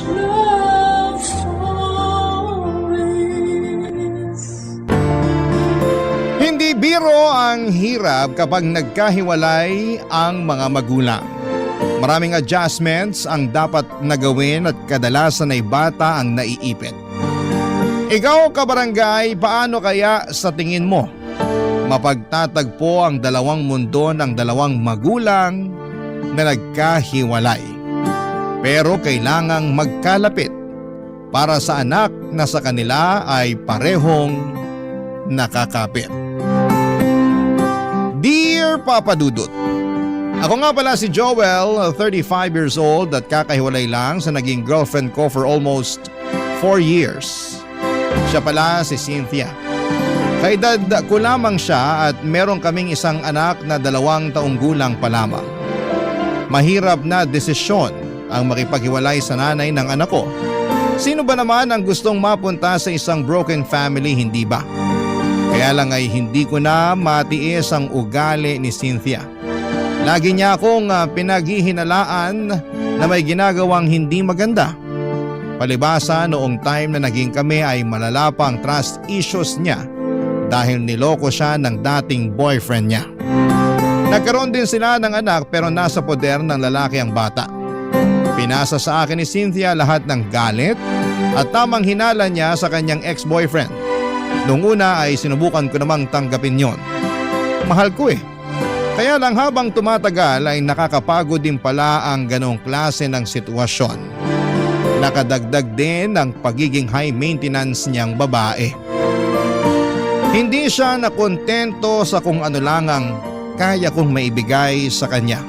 love stories. Hindi biro ang hirap kapag nagkahiwalay ang mga magulang. Maraming adjustments ang dapat nagawin at kadalasan ay bata ang naiipit. Ikaw kabarangay, paano kaya sa tingin mo mapagtatagpo ang dalawang mundo ng dalawang magulang na nagkahiwalay? Pero kailangang magkalapit para sa anak na sa kanila ay parehong nakakapit. Dear Papa Dudut, ako nga pala si Joel, 35 years old at kakahiwalay lang sa naging girlfriend ko for almost 4 years. Siya pala si Cynthia. Kaedad ko lamang siya at meron kaming isang anak na 2 taong gulang pa lamang. Mahirap na desisyon ang makipaghiwalay sa nanay ng anak ko. Sino ba naman ang gustong mapunta sa isang broken family, hindi ba? Kaya lang ay hindi ko na matiis ang ugali ni Cynthia. Lagi niya akong pinaghihinalaan na may ginagawang hindi maganda. Palibasa noong time na naging kami ay malala pa ang trust issues niya dahil niloko siya ng dating boyfriend niya. Nagkaroon din sila ng anak pero nasa poder ng lalaki ang bata. Pinasa sa akin ni Cynthia lahat ng galit at tamang hinala niya sa kanyang ex-boyfriend. Noong una ay sinubukan ko namang tanggapin yon. Mahal ko eh. Kaya lang habang tumatagal ay nakakapagod din pala ang ganong klase ng sitwasyon. Nakadagdag din ang pagiging high maintenance niyang babae. Hindi siya nakontento sa kung ano lang ang kaya kong maibigay sa kanya.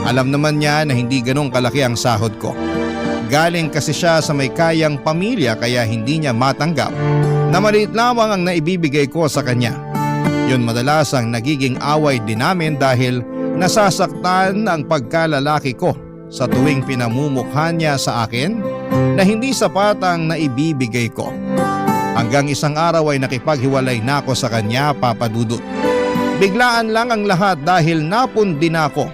Alam naman niya na hindi ganong kalaki ang sahod ko. Galing kasi siya sa may kayang pamilya kaya hindi niya matanggap na maliit lamang ang naibibigay ko sa kanya. Yun madalas ang nagiging away din namin dahil nasasaktan ang pagkalalaki ko sa tuwing pinamumukha niya sa akin na hindi sapat ang naibibigay ko. Hanggang isang araw ay nakipaghiwalay na ako sa kanya, Papa Dudut. Biglaan lang ang lahat dahil napundi na ako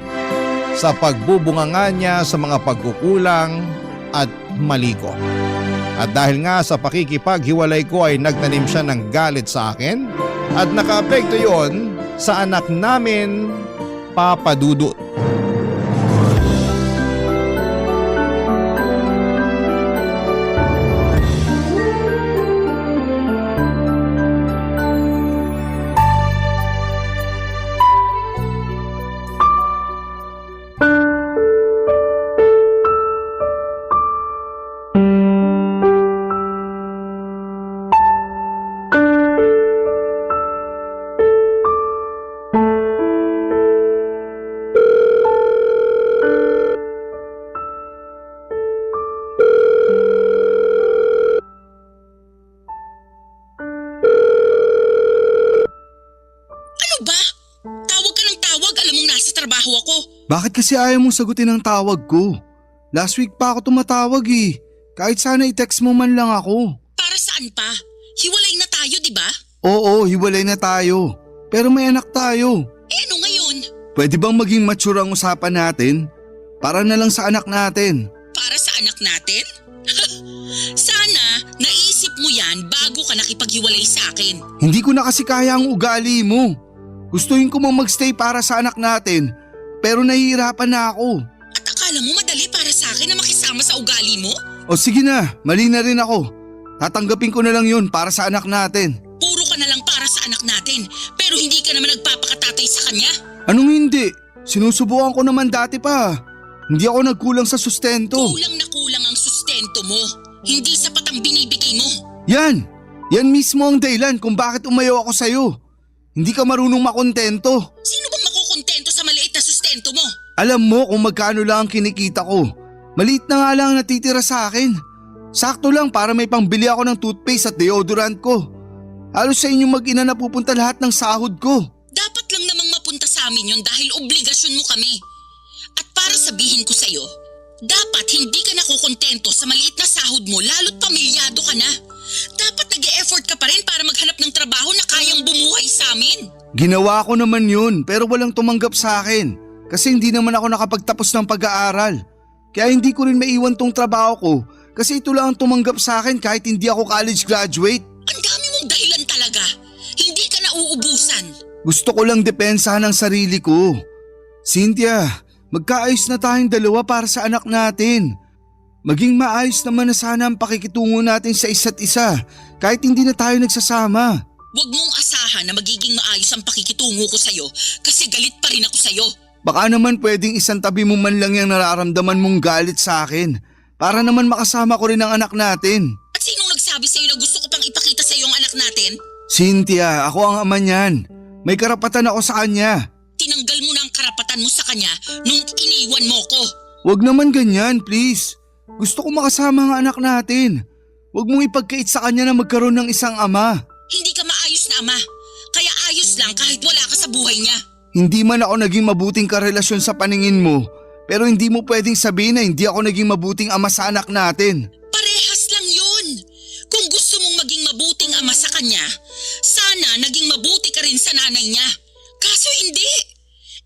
sa pagbubunganga niya sa mga pagkukulang at mali ko. At dahil nga sa pakikipaghiwalay ko ay nagtanim siya ng galit sa akin at nakaapekto yon sa anak namin, Papa Dudut. Bakit kasi ayaw mong sagutin ang tawag ko? Last week pa ako tumatawag eh. Kahit sana i-text mo man lang ako. Para saan pa? Hiwalay na tayo, di ba? Oo, hiwalay na tayo. Pero may anak tayo. Ano ngayon? Pwede bang maging mature ang usapan natin? Para na lang sa anak natin. Para sa anak natin? Sana naisip mo yan bago ka nakipaghiwalay sa akin. Hindi ko na kasi kaya ang ugali mo. Gustuhin ko mang magstay para sa anak natin. Pero nahihirapan na ako. At akala mo madali para sa akin na makisama sa ugali mo? O sige na, mali na rin ako. Tatanggapin ko na lang yun para sa anak natin. Puro ka na lang para sa anak natin, pero hindi ka naman nagpapakatatay sa kanya. Anong hindi? Sinusubukan ko naman dati pa. Hindi ako nagkulang sa sustento. Kulang na kulang ang sustento mo. Hindi sapat ang binibigay mo. Yan mismo ang dahilan kung bakit umayaw ako sa'yo. Hindi ka marunong makontento. Sino bang makukontento sa maliit na sustento mo? Alam mo kung magkano lang ang kinikita ko. Maliit na nga lang ang natitira sa akin. Sakto lang para may pangbili ako ng toothpaste at deodorant ko. Halos sa inyong mag-ina na pupunta lahat ng sahod ko. Dapat lang namang mapunta sa amin yun dahil obligasyon mo kami. At para sabihin ko sa'yo, dapat hindi ka nakukontento sa maliit na sahod mo lalo't pamilyado ka na. Dapat nag-e-effort ka pa rin para maghanap ng trabaho na kayang bumuhay sa amin. Ginawa ko naman yun pero walang tumanggap sa akin kasi hindi naman ako nakapagtapos ng pag-aaral. Kaya hindi ko rin maiwan tong trabaho ko kasi ito lang ang tumanggap sa akin kahit hindi ako college graduate. Ang dami mong dahilan talaga. Hindi ka na uubusan. Gusto ko lang depensahan ang sarili ko. Cynthia, magkaayos na tayong dalawa para sa anak natin. Maging maayos naman na sana ang pakikitungo natin sa isa't isa kahit hindi na tayo nagsasama. Huwag mong asahan na magiging maayos ang pakikitungo ko sa'yo kasi galit pa rin ako sa'yo. Baka naman pwedeng isang tabi mo man lang yung nararamdaman mong galit sa akin para naman makasama ko rin ang anak natin. At sinong nagsabi sa'yo na gusto ko pang ipakita sa'yo ang anak natin? Cynthia, ako ang ama niyan. May karapatan ako sa kanya. Tinanggal mo na ang karapatan mo sa kanya nung iniwan mo ko. Huwag naman ganyan, please. Gusto ko makasama ang anak natin. Huwag mong ipagkait sa kanya na magkaroon ng isang ama. Hindi ka maayos na ama. Kaya ayos lang kahit wala ka sa buhay niya. Hindi man ako naging mabuting karelasyon sa paningin mo, pero hindi mo pwedeng sabihin na hindi ako naging mabuting ama sa anak natin. Parehas lang yun. Kung gusto mong maging mabuting ama sa kanya, sana naging mabuti ka rin sa nanay niya. Kaso hindi.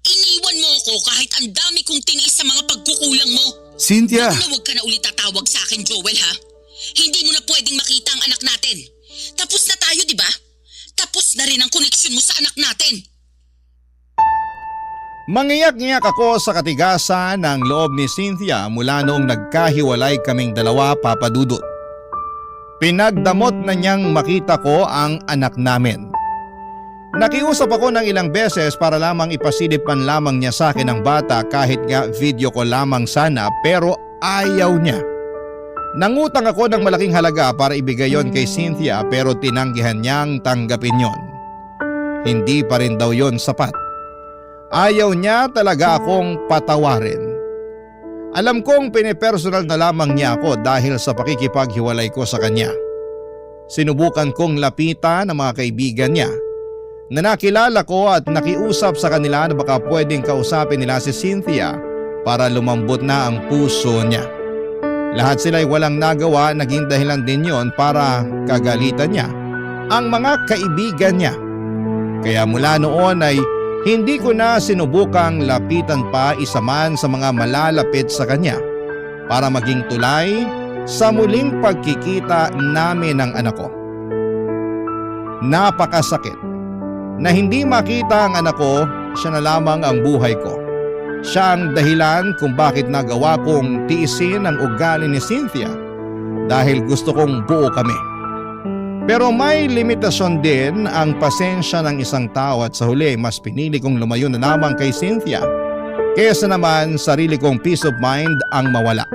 Iniwan mo ako kahit ang dami kong tinis sa mga pagkukulang mo. Cynthia! Huwag ka na ulit tatawag sa akin, Joel, ha? Hindi mo na pwedeng makita ang anak natin. Tapos na tayo, di ba? Tapos na rin ang koneksyon mo sa anak natin. Mangiyak-ngiyak ako sa katigasan ng loob ni Cynthia mula noong nagkahiwalay kaming dalawa, Papa Dudut. Pinagdamot na niyang makita ko ang anak namin. Nakiusap ako ng ilang beses para lamang ipasilip man lamang niya sa akin ang bata kahit nga video ko lamang sana, pero ayaw niya. Nangutang ako ng malaking halaga para ibigay yon kay Cynthia pero tinanggihan niyang tanggapin yon. Hindi pa rin daw yon sapat. Ayaw niya talaga akong patawarin. Alam kong pinipersonal na lamang niya ako dahil sa pakikipaghiwalay ko sa kanya. Sinubukan kong lapitan ang mga kaibigan niya na nakilala ko at nakiusap sa kanila na baka pwedeng kausapin nila si Cynthia para lumambot na ang puso niya. Lahat sila'y walang nagawa, naging dahilan din yon para kagalitan niya ang mga kaibigan niya. Kaya mula noon ay hindi ko na sinubukang lapitan pa isa man sa mga malalapit sa kanya para maging tulay sa muling pagkikita namin ng anak ko. Napakasakit na hindi makita ang anak ko, siya na lamang ang buhay ko. Siya ang dahilan kung bakit nagawa kong tiisin ang ugali ni Cynthia dahil gusto kong buo kami. Pero may limitasyon din ang pasensya ng isang tao at sa huli mas pinili kong lumayo na lamang kay Cynthia kaysa naman sarili kong peace of mind ang mawala.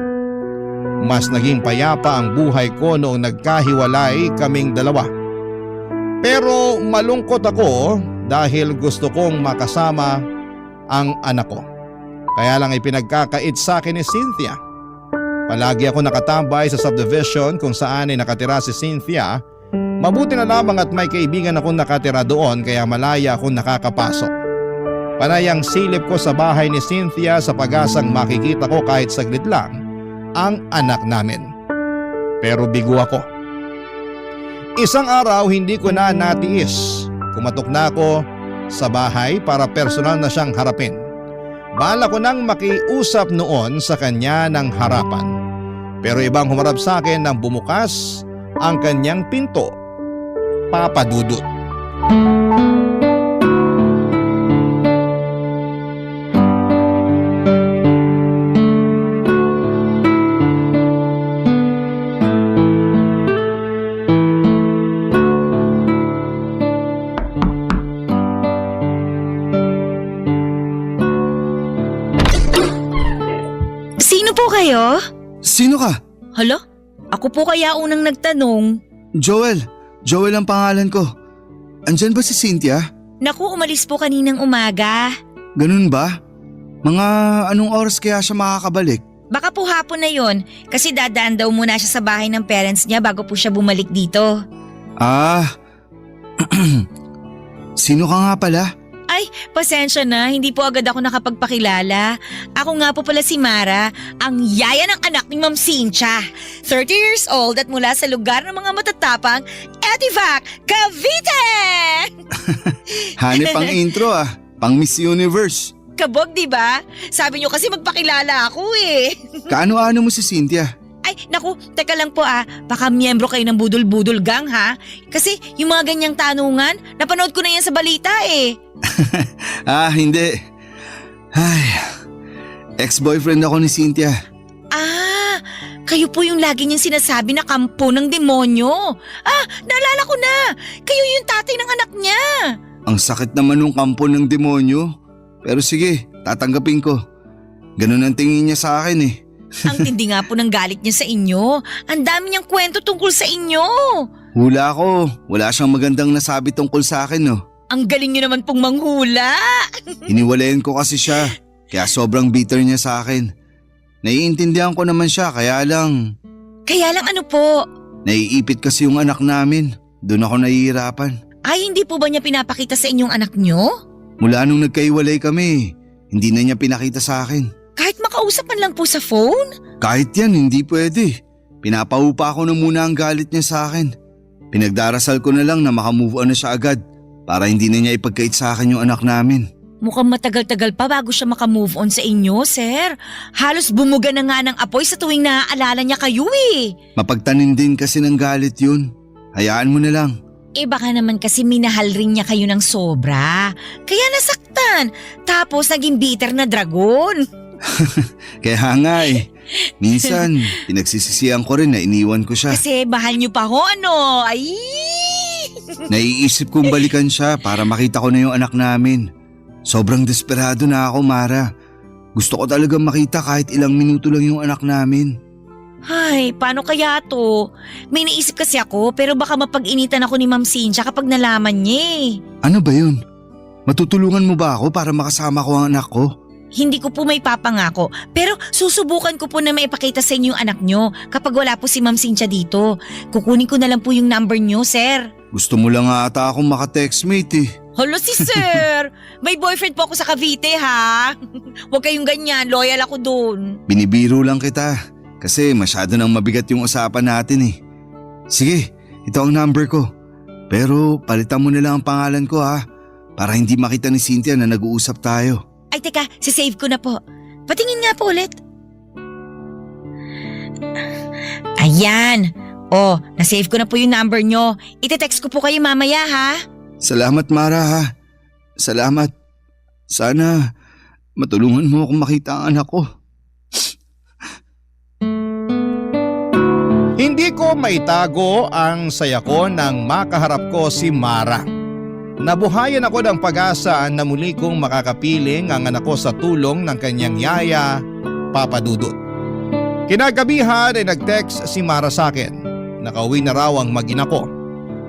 Mas naging payapa ang buhay ko noong nagkahiwalay kaming dalawa. Pero malungkot ako dahil gusto kong makasama ang anak ko. Kaya lang ipinagkakait sa akin ni Cynthia. Palagi ako nakatambay sa subdivision kung saan ay nakatira si Cynthia. Mabuti na lamang at may kaibigan akong nakatira doon kaya malaya akong nakakapasok. Panay ang silip ko sa bahay ni Cynthia sa pag-asang makikita ko kahit saglit lang ang anak namin. Pero bigo ako. Isang araw hindi ko na natiis. Kumatok na ako sa bahay para personal na siyang harapin. Bala ko nang makiusap noon sa kanya ng harapan. Pero ibang humarap sa akin nang bumukas ang kanyang pinto. Papa Dudut. Sino po kayo? Sino ka? Hala? Ako po kaya unang nagtanong. Joel ang pangalan ko. Andyan ba si Cynthia? Naku, umalis po kaninang umaga. Ganun ba? Mga anong oras kaya siya makakabalik? Baka po hapon na yon kasi dadaan daw muna siya sa bahay ng parents niya bago po siya bumalik dito. Sino ka nga pala? Ay, pasensya na, hindi po agad ako nakapagpakilala. Ako nga po pala si Mara, ang yaya ng anak ni Ma'am Cynthia. 30 years old at mula sa lugar ng mga matatapang, Etivac, Cavite! Hanip ang intro pang Miss Universe. Kabog, di ba? Sabi nyo kasi magpakilala ako eh. Kaano-ano mo si Cynthia? Ay, naku, teka lang po baka miyembro kayo ng Budol-Budol Gang ha? Kasi yung mga ganyang tanungan, napanood ko na yan sa balita eh. Hindi. Ay, ex-boyfriend ako ni Cynthia. Kayo po yung lagi niyang sinasabi na kampo ng demonyo. Naalala ko na. Kayo yung tatay ng anak niya. Ang sakit naman nung kampo ng demonyo. Pero sige, tatanggapin ko. Ganun ang tingin niya sa akin eh. Ang tindi nga po ng galit niya sa inyo. Ang dami niyang kwento tungkol sa inyo. Hula ko, wala siyang magandang nasabi tungkol sa akin no. Ang galing niyo naman pong manghula. Iniwalayan ko kasi siya, kaya sobrang bitter niya sa akin. Naiintindihan ko naman siya, kaya lang Ano po? naiipit kasi yung anak namin. Doon ako nahihirapan. Ay, hindi po ba niya pinapakita sa inyong anak niyo? Mula nung nagkaiwalay kami, hindi na niya pinakita sa akin. Kahit makausapan lang po sa phone? Kahit yan, hindi pwede. Pinapaupa ko na muna ang galit niya sa akin. Pinagdarasal ko na lang na makamove on na siya agad para hindi na niya ipagkait sa akin yung anak namin. Mukhang matagal-tagal pa bago siya makamove on sa inyo, sir. Halos bumuga na nga ng apoy sa tuwing naaalala niya kayo eh. Mapagtanim din kasi ng galit yun. Hayaan mo na lang. Baka naman kasi minahal rin niya kayo ng sobra. Kaya nasaktan. Tapos naging bitter na dragon. Kaya nga eh. Minsan, pinagsisisihan ko rin na iniwan ko siya. Kasi bahal niyo pa ho, ano? Ay! Naiisip kong balikan siya para makita ko na yung anak namin. Sobrang desperado na ako, Mara. Gusto ko talagang makita kahit ilang minuto lang yung anak namin. Ay, paano kaya to? May naisip kasi ako pero baka mapag-initan ako ni Ma'am Cynthia kapag nalaman niya eh. Ano ba yun? Matutulungan mo ba ako para makasama ko ang anak ko? Hindi ko po may papangako pero susubukan ko po na maipakita sa inyo yung anak nyo kapag wala po si Ma'am Cynthia dito. Kukunin ko na lang po yung number nyo, sir. Gusto mo lang ata akong maka-textmate eh. Hala si sir! May boyfriend po ako sa Cavite ha? Huwag kayong ganyan, loyal ako dun. Binibiro lang kita kasi masyado nang mabigat yung usapan natin eh. Sige, ito ang number ko. Pero palitan mo na lang ang pangalan ko ha para hindi makita ni Cynthia na nag-uusap tayo. Ay teka, sisave ko na po. Patingin nga po ulit. Ayan. Nasave ko na po yung number nyo. Ite-text ko po kayo mamaya ha. Salamat Mara ha. Salamat. Sana matulungan mo akong makita ang anak ko. Hindi ko maitago ang saya ko nang makaharap ko si Mara. Nabuhayan ako ng pag-asa na muli kong makakapiling ang anak ko sa tulong ng kanyang yaya, Papa Dudut. Kinagabihan ay nag-text si Mara sa akin. Nakauwi na raw ang mag-ina ko.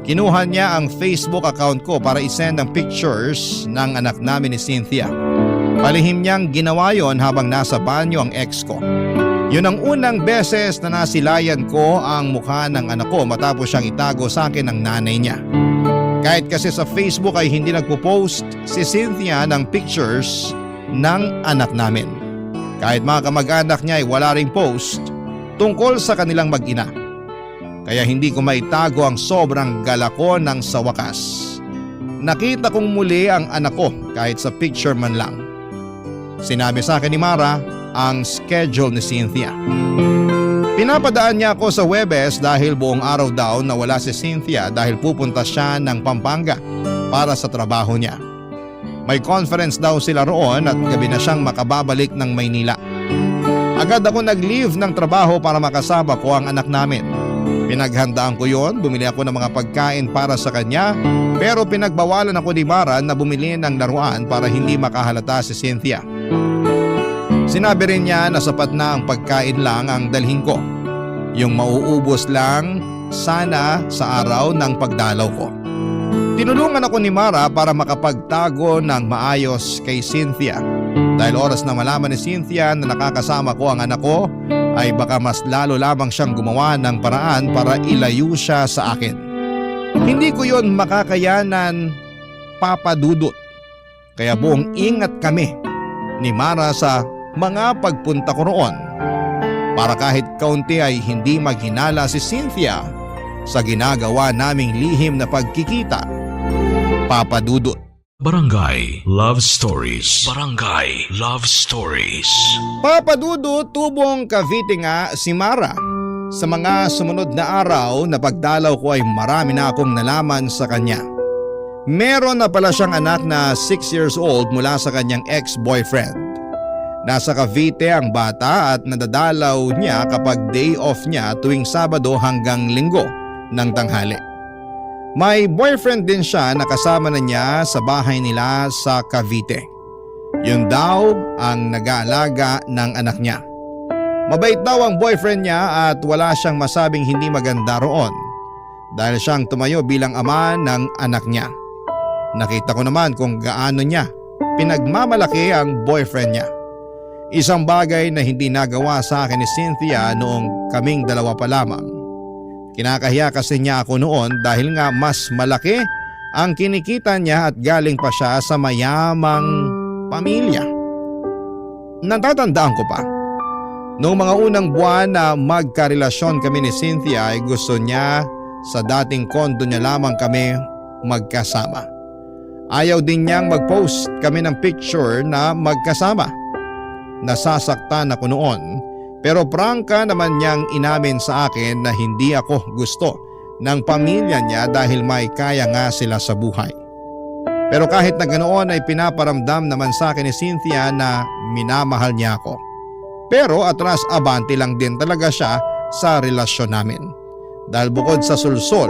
Kinuha niya ang Facebook account ko para isend ang pictures ng anak namin ni Cynthia. Palihim niyang ginawa yon habang nasa banyo ang ex ko. Yun ang unang beses na nasilayan ko ang mukha ng anak ko matapos siyang itago sa akin ng nanay niya. Kahit kasi sa Facebook ay hindi nagpo-post si Cynthia ng pictures ng anak namin. Kahit mga kamag-anak niya ay wala ring post tungkol sa kanilang mag-ina. Kaya hindi ko maitago ang sobrang gala ko nang sa wakas. Nakita kong muli ang anak ko kahit sa picture man lang. Sinabi sa akin ni Mara ang schedule ni Cynthia. Pinapadaan niya ako sa Huwebes dahil buong araw daw na wala si Cynthia dahil pupunta siya ng Pampanga para sa trabaho niya. May conference daw sila roon at gabi na siyang makababalik ng Maynila. Agad ako nag-leave ng trabaho para makasama ko ang anak namin. Pinaghandaan ko yon, bumili ako ng mga pagkain para sa kanya pero pinagbawalan ako ni Mara na bumili ng laruan para hindi makahalata si Cynthia. Sinabi rin niya na sapat na ang pagkain lang ang dalhin ko. Yung mauubos lang sana sa araw ng pagdalaw ko. Tinulungan ako ni Mara para makapagtago ng maayos kay Cynthia. Dahil oras na malaman ni Cynthia na nakakasama ko ang anak ko ay baka mas lalo lamang siyang gumawa ng paraan para ilayo siya sa akin. Hindi ko yon makakayanan, Papa Dudut. Kaya buong ingat kami ni Mara sa mga pagpunta ko roon para kahit kaunti ay hindi maghinala si Cynthia sa ginagawa naming lihim na pagkikita, Papa Dudut. Barangay Love Stories. Barangay Love Stories. Papadudo tubong Cavite nga si Mara. Sa mga sumunod na araw na pagdalaw ko ay marami na akong nalaman sa kanya. Meron na pala siyang anak na 6 years old mula sa kanyang ex-boyfriend. Nasa Cavite ang bata at nadadalaw niya kapag day off niya tuwing Sabado hanggang Linggo ng tanghali. May boyfriend din siya na kasama na niya sa bahay nila sa Cavite. Yun daw ang nag-aalaga ng anak niya. Mabait daw ang boyfriend niya at wala siyang masabing hindi maganda roon dahil siyang tumayo bilang ama ng anak niya. Nakita ko naman kung gaano niya pinagmamalaki ang boyfriend niya. Isang bagay na hindi nagawa sa akin ni Cynthia noong kaming dalawa pa lamang. Kinakahiya kasi niya ako noon dahil nga mas malaki ang kinikita niya at galing pa siya sa mayamang pamilya. Natatandaan ko pa. Noong mga unang buwan na magkarelasyon kami ni Cynthia ay gusto niya sa dating kondo niya lamang kami magkasama. Ayaw din niyang mag-post kami ng picture na magkasama. Nasasaktan ako noon. Pero prangka naman niyang inamin sa akin na hindi ako gusto ng pamilya niya dahil may kaya nga sila sa buhay. Pero kahit na ganoon ay pinaparamdam naman sa akin ni Cynthia na minamahal niya ako. Pero atras abante lang din talaga siya sa relasyon namin. Dahil bukod sa sulsol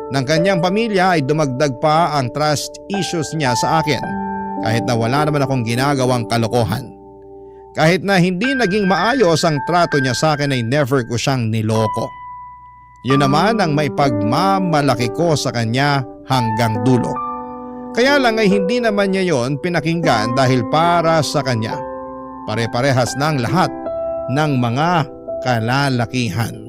ng kanyang pamilya ay dumagdag pa ang trust issues niya sa akin kahit na wala naman akong ginagawang kalokohan. Kahit na hindi naging maayos ang trato niya sa akin ay never ko siyang niloko. Yun naman ang may pagmamalaki ko sa kanya hanggang dulo. Kaya lang ay hindi naman niya yon pinakinggan dahil para sa kanya. Pare-parehas ng lahat ng mga kalalakihan.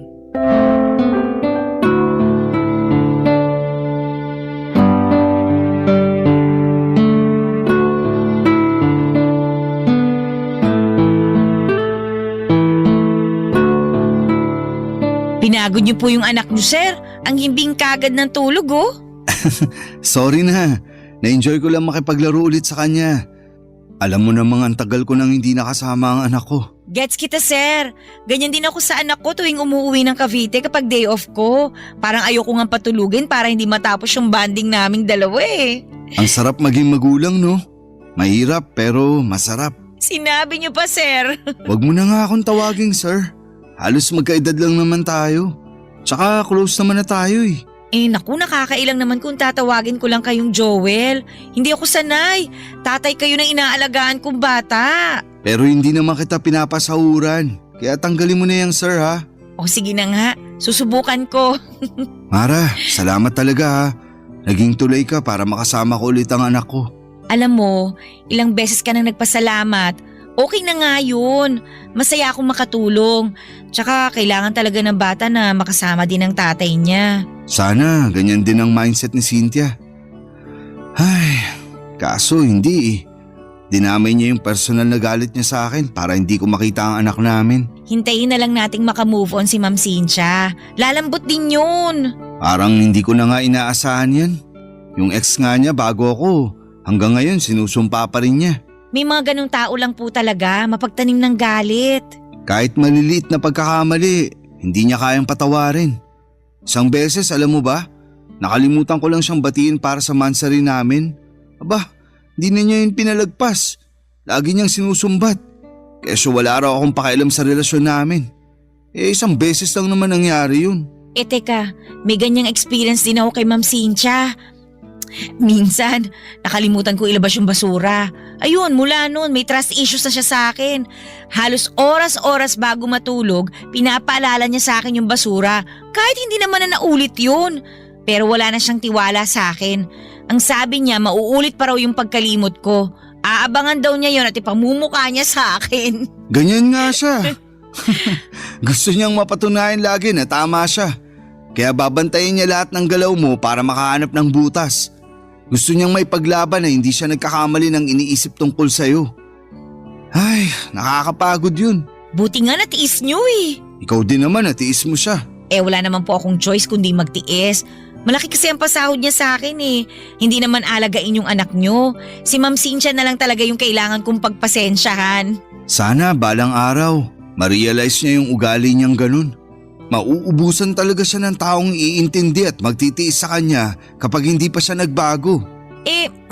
Pinagod niyo po yung anak niyo, sir. Ang himbing kagad ng tulog, oh. Sorry na. Na-enjoy ko lang makipaglaro ulit sa kanya. Alam mo namang ang tagal ko nang hindi nakasama ang anak ko. Gets kita, sir. Ganyan din ako sa anak ko tuwing umuwi ng Cavite kapag day off ko. Parang ayoko nga patulugin para hindi matapos yung bonding naming dalawa eh. Ang sarap maging magulang, no? Mahirap pero masarap. Sinabi niyo pa, sir. Wag mo na nga akong tawaging sir. Halos magkaedad lang naman tayo. Tsaka close naman na tayo eh. Eh naku, nakakailang naman kung tatawagin ko lang kayong Joel. Hindi ako sanay. Tatay kayo ng inaalagaan kong bata. Pero hindi naman kita pinapasahuran. Kaya tanggalin mo na yan sir ha. O sige na nga, susubukan ko. Mara, salamat talaga ha. Naging tulay ka para makasama ko ulit ang anak ko. Alam mo, ilang beses ka nang nagpasalamat. Okay na nga yun. Masaya akong makatulong. Tsaka kailangan talaga ng bata na makasama din ang tatay niya. Sana ganyan din ang mindset ni Cynthia. Ay, kaso hindi eh. Dinamay niya yung personal na galit niya sa akin para hindi ko makita ang anak namin. Hintayin na lang nating makamove on si Ma'am Cynthia. Lalambot din yun. Parang hindi ko na nga inaasahan yan. Yung ex nga niya bago ako, hanggang ngayon sinusumpa pa rin niya. May mga ganong tao lang po talaga, mapagtanim ng galit. Kahit maliliit na pagkakamali, hindi niya kayang patawarin. Isang beses, alam mo ba, nakalimutan ko lang siyang batiin para sa mansari namin. Aba, hindi na niya yun pinalagpas. Lagi niyang sinusumbat. Keso wala raw akong pakialam sa relasyon namin. Eh isang beses lang naman nangyari yun. Eh teka, may ganyang experience din ako kay Ma'am Cynthia. Minsan, nakalimutan ko ilabas yung basura. Ayun, mula noon may trust issues na siya sa akin. Halos oras-oras bago matulog, pinapaalala niya sa akin yung basura. Kahit hindi naman na naulit yun. Pero wala na siyang tiwala sa akin. Ang sabi niya, mauulit pa raw yung pagkalimot ko. Aabangan daw niya yon at ipamumukha niya sa akin. Ganyan nga siya. Gusto niyang mapatunayan lagi na tama siya. Kaya babantayin niya lahat ng galaw mo para makahanap ng butas. Gusto niyang may paglaban na hindi siya nagkakamali ng iniisip tungkol sa'yo. Ay, nakakapagod yun. Buti nga natiis niyo eh. Ikaw din naman natiis mo siya. Eh wala naman po akong choice kundi magtiis. Malaki kasi ang pasahod niya sa akin eh. Hindi naman alagain yung anak niyo. Si Ma'am Cynthia na lang talaga yung kailangan kong pagpasensyahan. Sana balang araw, ma-realize niya yung ugali niyang ganun. Mauubusan talaga siya ng taong iintindi at magtitiis sa kanya kapag hindi pa siya nagbago.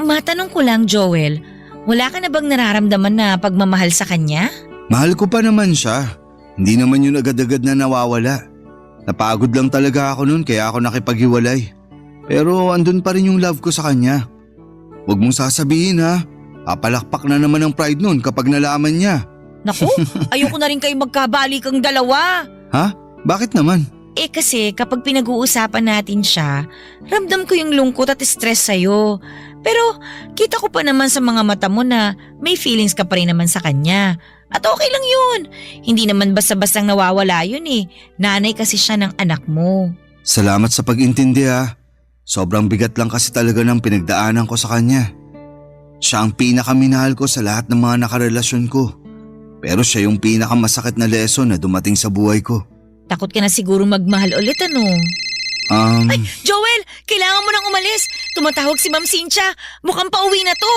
Matanong ko lang, Joel. Wala ka na bang nararamdaman na pagmamahal sa kanya? Mahal ko pa naman siya. Hindi naman yun agad-agad na nawawala. Napagod lang talaga ako nun kaya ako nakipaghiwalay. Pero andun pa rin yung love ko sa kanya. Huwag mong sasabihin ha. Papalakpak na naman ang pride nun kapag nalaman niya. Naku, ayoko na rin kayo magkabalikan dalawa. Ha? Bakit naman? Kasi kapag pinag-uusapan natin siya, ramdam ko yung lungkot at stress sa'yo. Pero kita ko pa naman sa mga mata mo na may feelings ka pa rin naman sa kanya. At okay lang yun. Hindi naman basta-bastang nawawala yun eh. Nanay kasi siya ng anak mo. Salamat sa pag-intindi ha. Sobrang bigat lang kasi talaga ng pinagdaanan ko sa kanya. Siya ang pinakaminahal ko sa lahat ng mga nakarelasyon ko. Pero siya yung pinakamasakit na lesson na dumating sa buhay ko. Takot ka na siguro magmahal ulit ano? Ay, Joel! Kailangan mo nang umalis! Tumatawag si Ma'am Cynthia! Mukhang pauwi na to!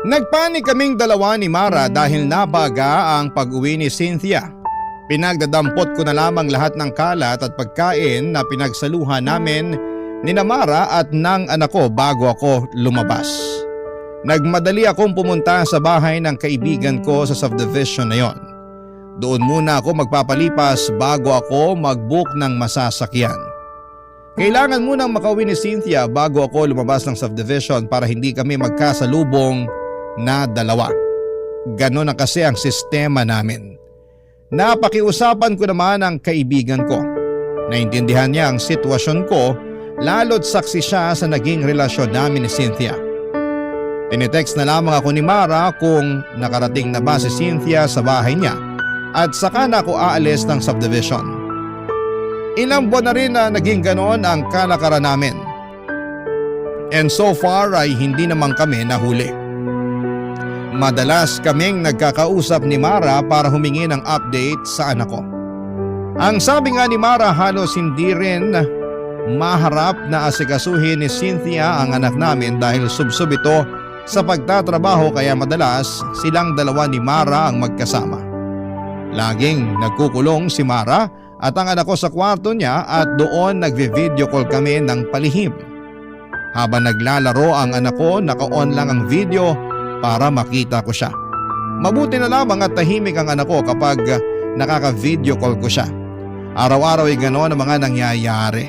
Nagpanik kaming dalawa ni Mara dahil nabaga ang pag-uwi ni Cynthia. Pinagdadampot ko na lamang lahat ng kalat at pagkain na pinagsaluhan namin ni Mara at ng anak ko bago ako lumabas. Nagmadali akong pumunta sa bahay ng kaibigan ko sa subdivision na yon. Doon muna ako magpapalipas bago ako mag-book ng masasakyan. Kailangan munang makauwi ni Cynthia bago ako lumabas ng subdivision para hindi kami magkasalubong na dalawa. Ganon na kasi ang sistema namin. Napakiusapan ko naman ang kaibigan ko. Naintindihan niya ang sitwasyon ko lalo't saksi siya sa naging relasyon namin ni Cynthia. Tinitext na lamang ako ni Mara kung nakarating na ba si Cynthia sa bahay niya at saka na ako aalis ng subdivision. Ilang buwan na rin na naging ganon ang kalakaran namin. And so far ay hindi naman kami nahuli. Madalas kaming nagkakausap ni Mara para humingi ng update sa anak ko. Ang sabi nga ni Mara halos hindi rin maharap na asikasuhin ni Cynthia ang anak namin dahil subsob ito sa pagtatrabaho kaya madalas silang dalawa ni Mara ang magkasama. Laging nagkukulong si Mara at ang anak ko sa kwarto niya at doon nagvi-video call kami ng palihim. Habang naglalaro ang anak ko, naka-on lang ang video para makita ko siya. Mabuti na lamang at tahimik ang anak ko kapag nakaka-video call ko siya. Araw-araw ay gano'n ang mga nangyayari.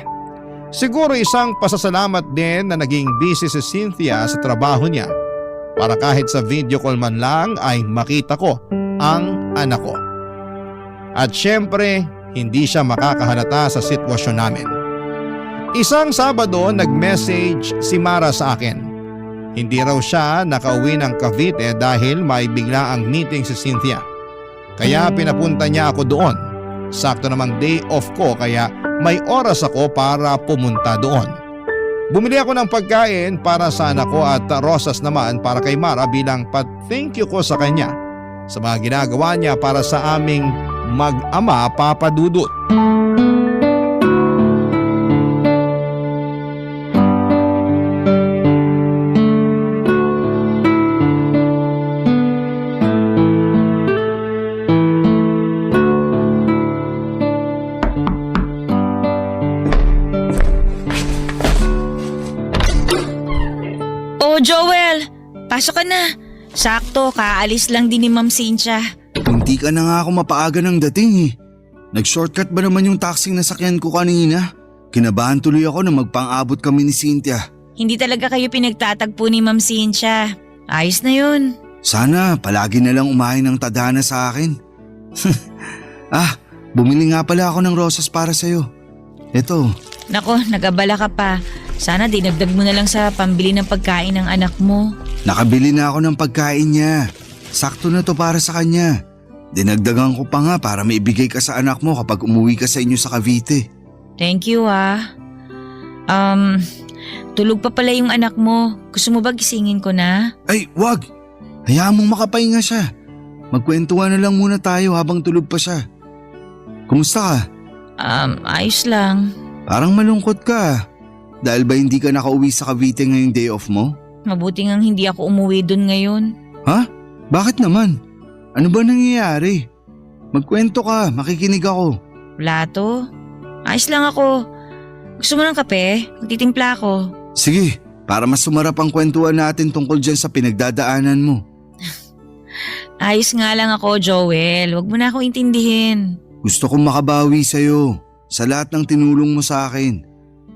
Siguro isang pasasalamat din na naging busy si Cynthia sa trabaho niya para kahit sa video call man lang ay makita ko ang anak ko. At syempre, hindi siya makakahalata sa sitwasyon namin. Isang Sabado nag-message si Mara sa akin. Hindi raw siya nakauwi ng Cavite dahil may bigla ang meeting si Cynthia. Kaya pinapunta niya ako doon. Sakto namang day off ko kaya may oras ako para pumunta doon. Bumili ako ng pagkain para sa anak ko at rosas naman para kay Mara bilang thank you ko sa kanya sa mga ginagawa niya para sa aming mag-ama Papa Dudut. Oh, Joel! Pasok ka na. Sakto, kaalis lang din ni Ma'am Cynthia. Hindi ka na nga ako mapaaga ng dating eh. Nag-shortcut ba naman yung taxing nasakyan ko kanina? Kinabahan tuloy ako na magpang-abot kami ni Cynthia. Hindi talaga kayo pinagtatagpo ni Ma'am Cynthia. Ayos na yun. Sana palagi na lang umain ng tadhana sa akin. Bumili nga pala ako ng rosas para sa'yo. Ito. Nako, nag-abala ka pa. Sana dinagdag mo na lang sa pambili ng pagkain ng anak mo. Nakabili na ako ng pagkain niya. Sakto na to para sa kanya. Dinagdagan ko pa nga para maibigay ka sa anak mo kapag umuwi ka sa inyo sa Cavite. Thank you tulog pa pala yung anak mo. Gusto mo ba gisingin ko na? Ay, wag! Hayaan mong makapahinga siya. Magkwentuhan na lang muna tayo habang tulog pa siya. Kumusta ka? Ayos lang. Parang malungkot ka. Dahil ba hindi ka nakauwi sa Cavite ngayong day off mo? Mabuti ngang hindi ako umuwi dun ngayon. Ha? Bakit naman? Ano ba nangyayari? Magkwento ka, makikinig ako. Wala to. Ayos lang ako. Gusto mo ng kape? Magtitimpla ako. Sige, para mas sumarap ang kwentuhan natin tungkol dyan sa pinagdadaanan mo. Ayos nga lang ako, Joel. Huwag mo na ako intindihin. Gusto kong makabawi sa'yo sa lahat ng tinulong mo sa akin.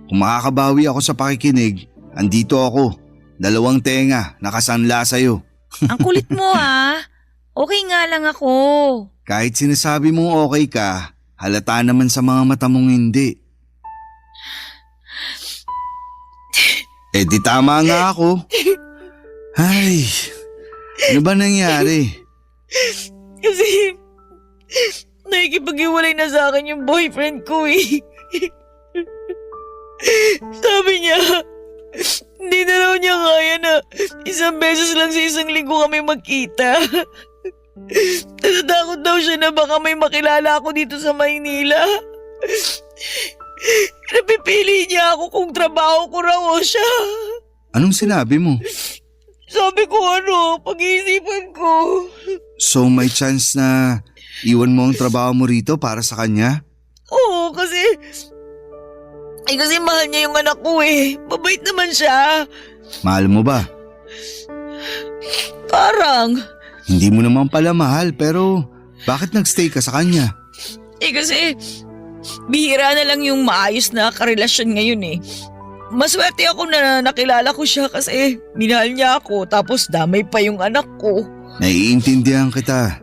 Kung makakabawi ako sa pakikinig, andito ako. 2 tenga, nakasanla sa'yo. Ang kulit mo ah. Okay nga lang ako. Kahit sinasabi mong okay ka, halata naman sa mga mata mong hindi. Eh di tama nga ako. Ay, ano ba nangyari? Kasi nakikipag-iwalay na sa akin yung boyfriend ko eh. Sabi niya, hindi na raw niya kaya na 1 beses lang sa 1 linggo kami magkita. Natatakot daw siya na baka may makilala ako dito sa Maynila. Napipili niya ako kung trabaho ko raw o siya. Anong sinabi mo? Sabi ko pag-iisipan ko. So may chance na iwan mo ang trabaho mo rito para sa kanya? Oo, kasi mahal niya yung anak ko eh. Mabait naman siya. Mahal mo ba? Parang. Hindi mo naman pala mahal pero bakit nagstay ka sa kanya? Kasi bihira na lang yung maayos na karelasyon ngayon eh. Maswerte ako na nakilala ko siya kasi minahal niya ako tapos damay pa yung anak ko. Naiintindihan kita.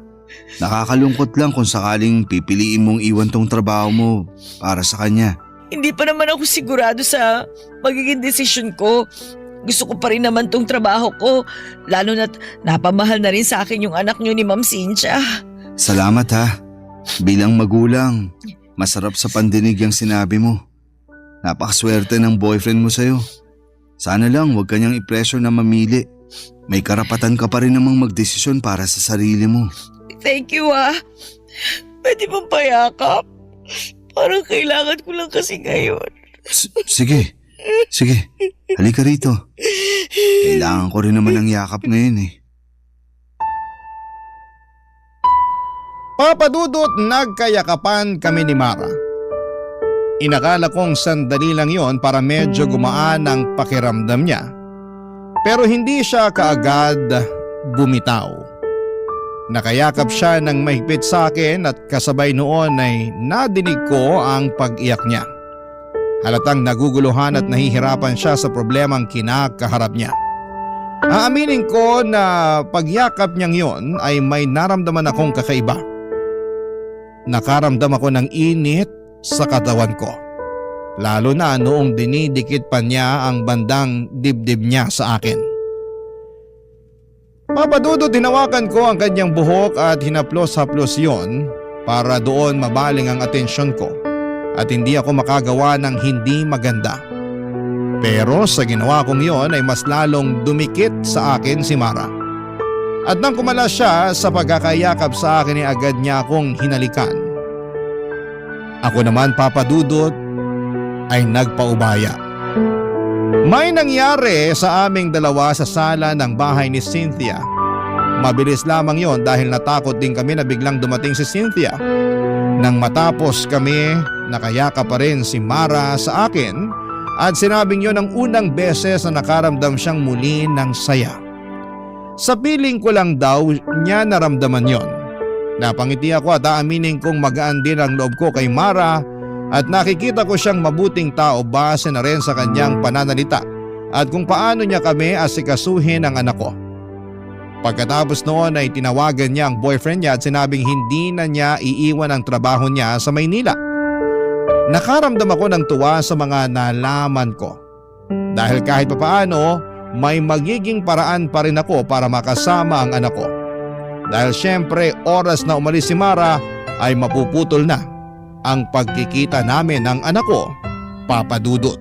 Nakakalungkot lang kung sakaling pipiliin mong iwan tong trabaho mo para sa kanya. Hindi pa naman ako sigurado sa magiging desisyon ko. Gusto ko pa rin naman tong trabaho ko, lalo na't napamahal na rin sa akin yung anak niyo ni Ma'am Cynthia. Salamat ha. Bilang magulang, masarap sa pandinig yung sinabi mo. Napakaswerte ng boyfriend mo sa'yo. Sana lang huwag kanyang i-pressure na mamili. May karapatan ka pa rin namang magdesisyon para sa sarili mo. Thank you Pwede bang payakap? Parang kailangan ko lang kasi ngayon. Sige. Halika rito. Kailangan ko rin naman ng yakap ngayon eh. Papadudot, nagkayakapan kami ni Mara. Inakala kong sandali lang yon para medyo gumaan ang pakiramdam niya. Pero hindi siya kaagad bumitaw. Nakayakap siya ng mahigpit sa akin at kasabay noon ay nadinig ko ang pag-iyak niya. Halatang naguguluhan at nahihirapan siya sa problemang kinakaharap niya. Aaminin ko na pagyakap niyang yon ay may naramdaman akong kakaiba. Nakaramdam ako ng init sa katawan ko. Lalo na noong dinidikit pa niya ang bandang dibdib niya sa akin. Papadudot, hinawakan ko ang kanyang buhok at hinaplos-haplos yon para doon mabaling ang atensyon ko at hindi ako makagawa ng hindi maganda. Pero sa ginawa kong yon ay mas lalong dumikit sa akin si Mara. At nang kumala siya sa pagkakayakap sa akin ay agad niya akong hinalikan. Ako naman, Papadudot, ay nagpaubaya. May nangyari sa aming dalawa sa sala ng bahay ni Cynthia. Mabilis lamang yon dahil natakot din kami na biglang dumating si Cynthia. Nang matapos kami, nakayakap pa rin si Mara sa akin at sinabing yon ang unang beses na nakaramdam siyang muli ng saya. Sa piling ko lang daw niya naramdaman yon. Napangiti ako at aaminin kong magaan din ang loob ko kay Mara at nakikita ko siyang mabuting tao base na rin sa kanyang pananalita at kung paano niya kami asikasuhin ang anak ko. Pagkatapos noon ay tinawagan niya ang boyfriend niya at sinabing hindi na niya iiwan ang trabaho niya sa Maynila. Nakaramdam ako ng tuwa sa mga nalaman ko dahil kahit papaano may magiging paraan pa rin ako para makasama ang anak ko. Dahil syempre oras na umalis si Mara ay mapuputol na ang pagkikita namin ng anak ko, Papadudot.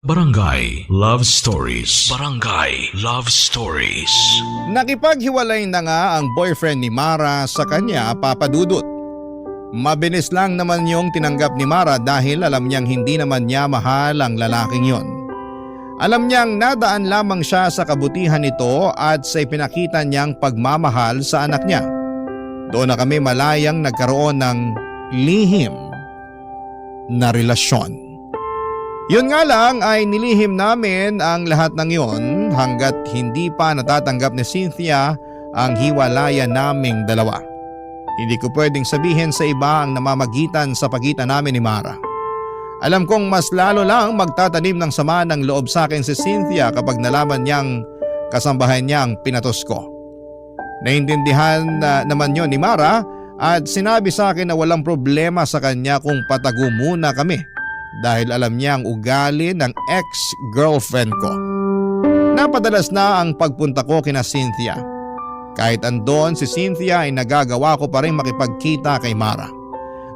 Barangay Love Stories. Barangay Love Stories. Nakipaghiwalay na nga ang boyfriend ni Mara sa kanya, Papa Dudut. Mabilis lang naman yung tinanggap ni Mara dahil alam niyang hindi naman niya mahal ang lalaking yon. Alam niyang nadaan lamang siya sa kabutihan nito at sa ipinakita niyang pagmamahal sa anak niya. Doon na kami malayang nagkaroon ng lihim na relasyon. Yun nga lang ay nilihim namin ang lahat ng yon hanggat hindi pa natatanggap ni Cynthia ang hiwalayan naming dalawa. Hindi ko pwedeng sabihin sa iba ang namamagitan sa pagitan namin ni Mara. Alam kong mas lalo lang magtatanim ng sama ng loob sa akin si Cynthia kapag nalaman niyang kasambahay niya ang pinatos ko. Naintindihan naman yon ni Mara at sinabi sa akin na walang problema sa kanya kung patago muna kami dahil alam niya ang ugali ng ex-girlfriend ko. Napadalas na ang pagpunta ko kina Cynthia. Kahit andon si Cynthia ay nagagawa ko pa rin makipagkita kay Mara.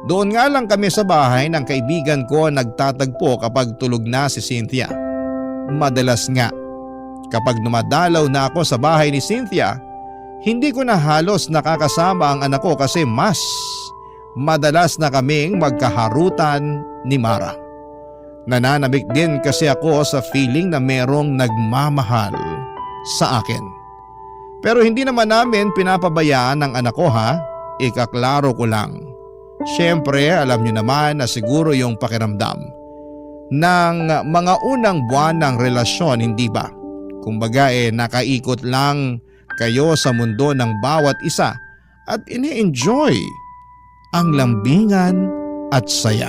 Doon nga lang kami sa bahay ng kaibigan ko nagtatagpo kapag tulog na si Cynthia. Madalas nga, kapag dumadalaw na ako sa bahay ni Cynthia, hindi ko na halos nakakasama ang anak ko kasi mas madalas na kaming magkaharutan ni Mara. Nananabik din kasi ako sa feeling na merong nagmamahal sa akin. Pero hindi naman namin pinapabayaan ang anak ko ha, ikaklaro ko lang. Siyempre alam niyo naman na siguro yung pakiramdam ng mga unang buwan ng relasyon, hindi ba? Kumbaga nakaikot lang kayo sa mundo ng bawat isa at ini-enjoy ang lambingan at saya.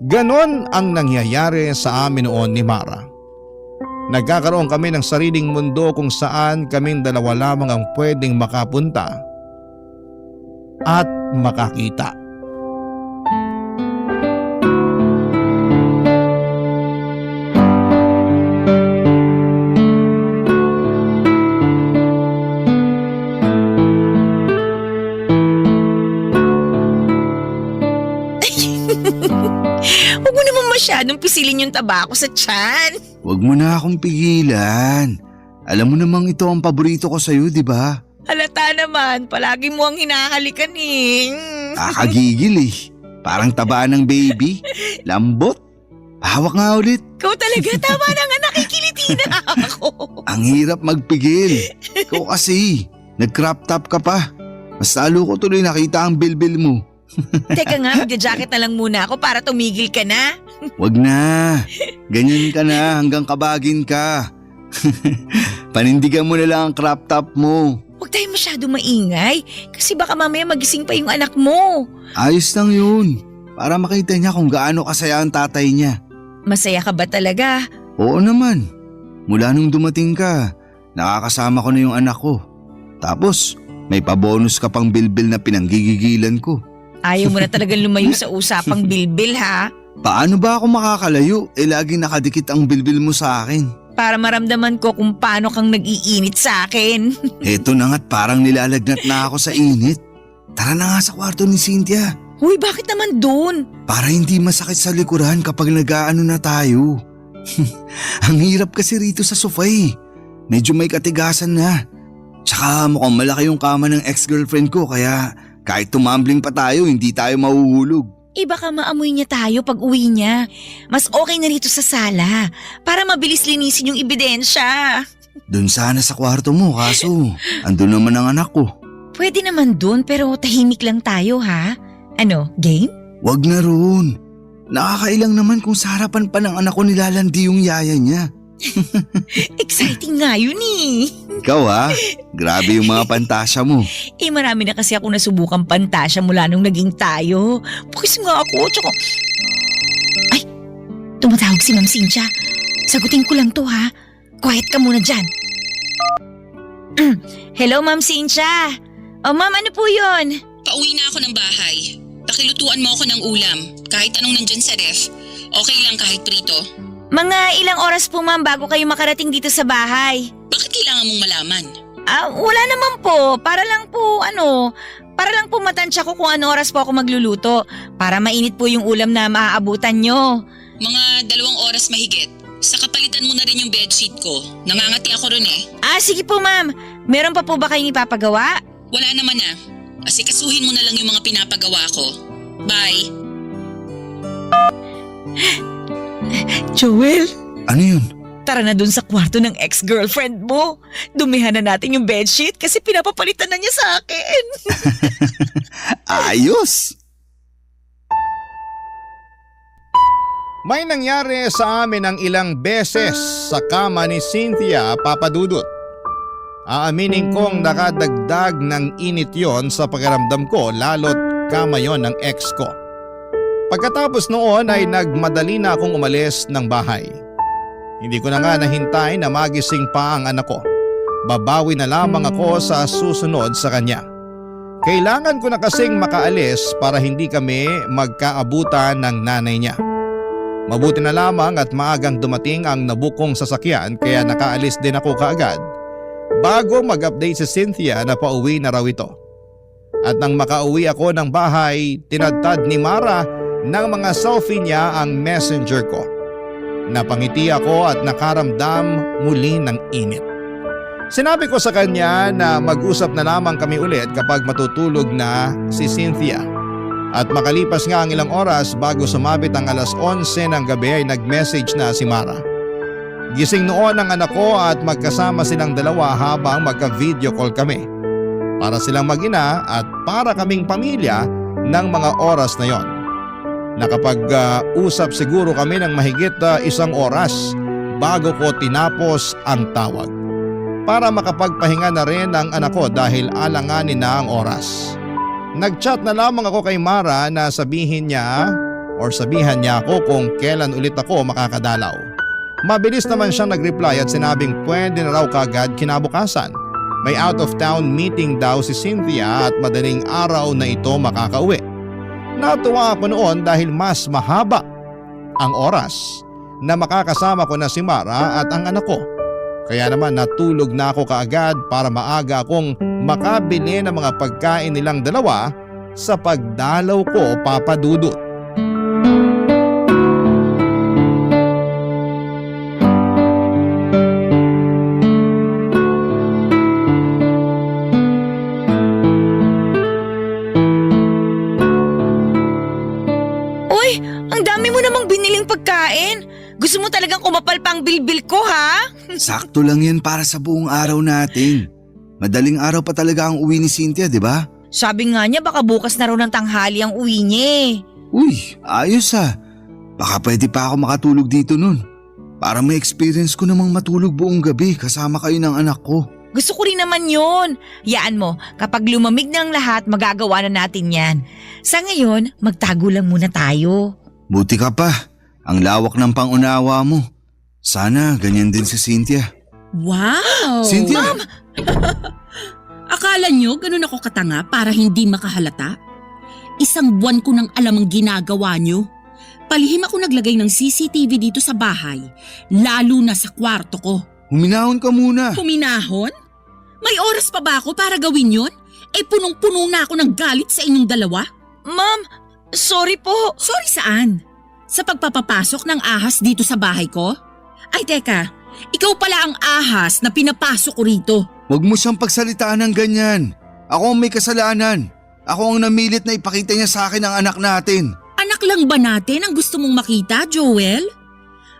Ganon ang nangyayari sa amin noon ni Mara. Nagkakaroon kami ng sariling mundo kung saan kaming dalawa lamang ang pwedeng makapunta at makakita. Huwag mo naman masyadong pisilin yung tabako sa tiyan. Huwag mo na akong pigilan. Alam mo namang ito ang paborito ko sa'yo, di ba? Halata naman, palagi mo ang hinahalikan eh. Kakagigil eh. Parang tabaan ng baby. Lambot. Hawak nga ulit. Ikaw talaga, tama na nga, nakikiliti na ako. Ang hirap magpigil. Ikaw kasi, nag-crop top ka pa. Mas lalo ko tuloy nakita ang bilbil mo. Teka nga, magja-jacket na lang muna ako para tumigil ka na. Wag na. Ganyan ka na hanggang kabagin ka. Panindigan mo na lang ang crop top mo. Huwag tayo masyado maingay kasi baka mamaya magising pa yung anak mo. Ayos lang yun. Para makita niya kung gaano kasaya ang tatay niya. Masaya ka ba talaga? Oo naman. Mula nung dumating ka, nakakasama ko na yung anak ko. Tapos, may pabonus ka pang bilbil na pinanggigigilan ko. Ayaw mo na talagang lumayo sa usapang bilbil ha? Paano ba ako makakalayo? Laging nakadikit ang bilbil mo sa akin. Para maramdaman ko kung paano kang nag-iinit sa akin. Eto na nga't parang nilalagnat na ako sa init. Tara na nga sa kwarto ni Cynthia. Huy, bakit naman dun? Para hindi masakit sa likuran kapag nag-aano na tayo. Ang hirap kasi rito sa sofa eh. Medyo may katigasan na. Tsaka mukhang malaki yung kama ng ex-girlfriend ko kaya kahit tumambling pa tayo hindi tayo mahuhulog. Baka maamoy niya tayo pag uwi niya. Mas okay na rito sa sala para mabilis linisin yung ebidensya. Doon sana sa kwarto mo kaso andun naman ang anak ko. Pwede naman dun pero tahimik lang tayo ha? Ano, game? Wag na roon. Nakakailang naman kung sa harapan pa ng anak ko nilalandi yung yaya niya. Exciting nga yun eh. Ikaw ha? Grabe yung mga pantasya mo. Marami na kasi ako nasubukang pantasya mula nung naging tayo. Pukis nga ako, tsaka… Ay, tumatawag si Ma'am Cynthia. Sagutin ko lang to ha. Quiet ka muna dyan. Hello Ma'am Cynthia. Oh ma'am, ano po yun? Pauwi na ako ng bahay. Pakilutuan mo ako ng ulam. Kahit anong nandyan sa ref. Okay lang kahit prito. Mga ilang oras po ma'am bago kayo makarating dito sa bahay. Bakit kailangan mong malaman? Wala naman po. Para lang po matansya ko kung ano oras po ako magluluto. Para mainit po yung ulam na maaabutan nyo. Mga 2 oras mahigit. Sa kapalitan mo na rin yung bedsheet ko. Nangangati ako ron eh. Sige po ma'am. Meron pa po ba kayong ipapagawa? Wala naman ah. Asikasuhin mo na lang yung mga pinapagawa ko. Bye. Joel, Ano yun? tara na dun sa kwarto ng ex-girlfriend mo. Dumihan na natin yung bedsheet kasi pinapapalitan na niya sa akin. Ayos! May nangyari sa amin ng ilang beses sa kama ni Cynthia, Papa Dudut. Aaminin kong nakadagdag ng init yon sa pakiramdam ko lalo't kama yon ng ex ko. Pagkatapos noon ay nagmadali na akong umalis ng bahay. Hindi ko na nga nahintay na magising pa ang anak ko. Babawi na lamang ako sa susunod sa kanya. Kailangan ko na kasing makaalis para hindi kami magkaabutan ng nanay niya. Mabuti na lamang at maagang dumating ang nabukong sasakyan kaya nakaalis din ako kaagad bago mag-update si Cynthia na pauwi na raw ito. At nang makauwi ako ng bahay, tinadtad ni Mara ng mga selfie niya ang messenger ko. Napangiti ako at nakaramdam muli ng init. Sinabi ko sa kanya na mag-usap na lamang kami ulit kapag matutulog na si Cynthia. At makalipas nga ang ilang oras bago sumabit ang 11:00 ng gabi ay nag-message na si Mara. Gising noon ang anak ko at magkasama silang dalawa habang magka-video call kami. Para silang mag-ina at para kaming pamilya ng mga oras na yon. Nakapag-usap siguro kami ng mahigit 1 oras bago ko tinapos ang tawag. Para makapagpahinga na rin ang anak ko dahil alanganin na ang oras. Nag-chat na lamang ako kay Mara na sabihan niya ako kung kailan ulit ako makakadalaw. Mabilis naman siyang nag-reply at sinabing pwede na raw kagad kinabukasan. May out of town meeting daw si Cynthia at madaling araw na ito makakauwi. Natuwa ako noon dahil mas mahaba ang oras na makakasama ko na si Mara at ang anak ko. Kaya naman natulog na ako kaagad para maaga akong makabili ng mga pagkain nilang dalawa sa pagdalaw ko, Papa Dudut. Uy, ang dami mo namang biniling pagkain. Gusto mo talagang kumapal pa ang bilbil ko ha? Sakto lang yan para sa buong araw natin. Madaling araw pa talaga ang uwi ni Cynthia, di ba? Sabi nga niya baka bukas na raw ng tanghali ang uwi niya eh. Uy, ayos ah. Baka pwede pa ako makatulog dito nun. Para may experience ko namang matulog buong gabi kasama kayo ng anak ko. Gusto ko rin naman yun. Yaan mo, kapag lumamig na ang lahat, magagawa na natin yan. Sa ngayon, magtago lang muna tayo. Buti ka pa. Ang lawak ng pangunawa mo. Sana ganyan din si Cynthia. Wow! Cynthia! Ma'am! Akala nyo ganun ako katanga para hindi makahalata? 1 buwan ko nang alam ang ginagawa nyo. Palihim ako naglagay ng CCTV dito sa bahay, lalo na sa kwarto ko. Huminahon ka muna. Huminahon? May oras pa ba ako para gawin yon? Punong-puno na ako ng galit sa inyong dalawa. Ma'am, sorry po. Sorry saan? Sa pagpapapasok ng ahas dito sa bahay ko? Ay teka, ikaw pala ang ahas na pinapasok ko rito. Huwag mo siyang pagsalitaan ng ganyan. Ako ang may kasalanan. Ako ang namilit na ipakita niya sa akin ang anak natin. Anak lang ba natin ang gusto mong makita, Joel?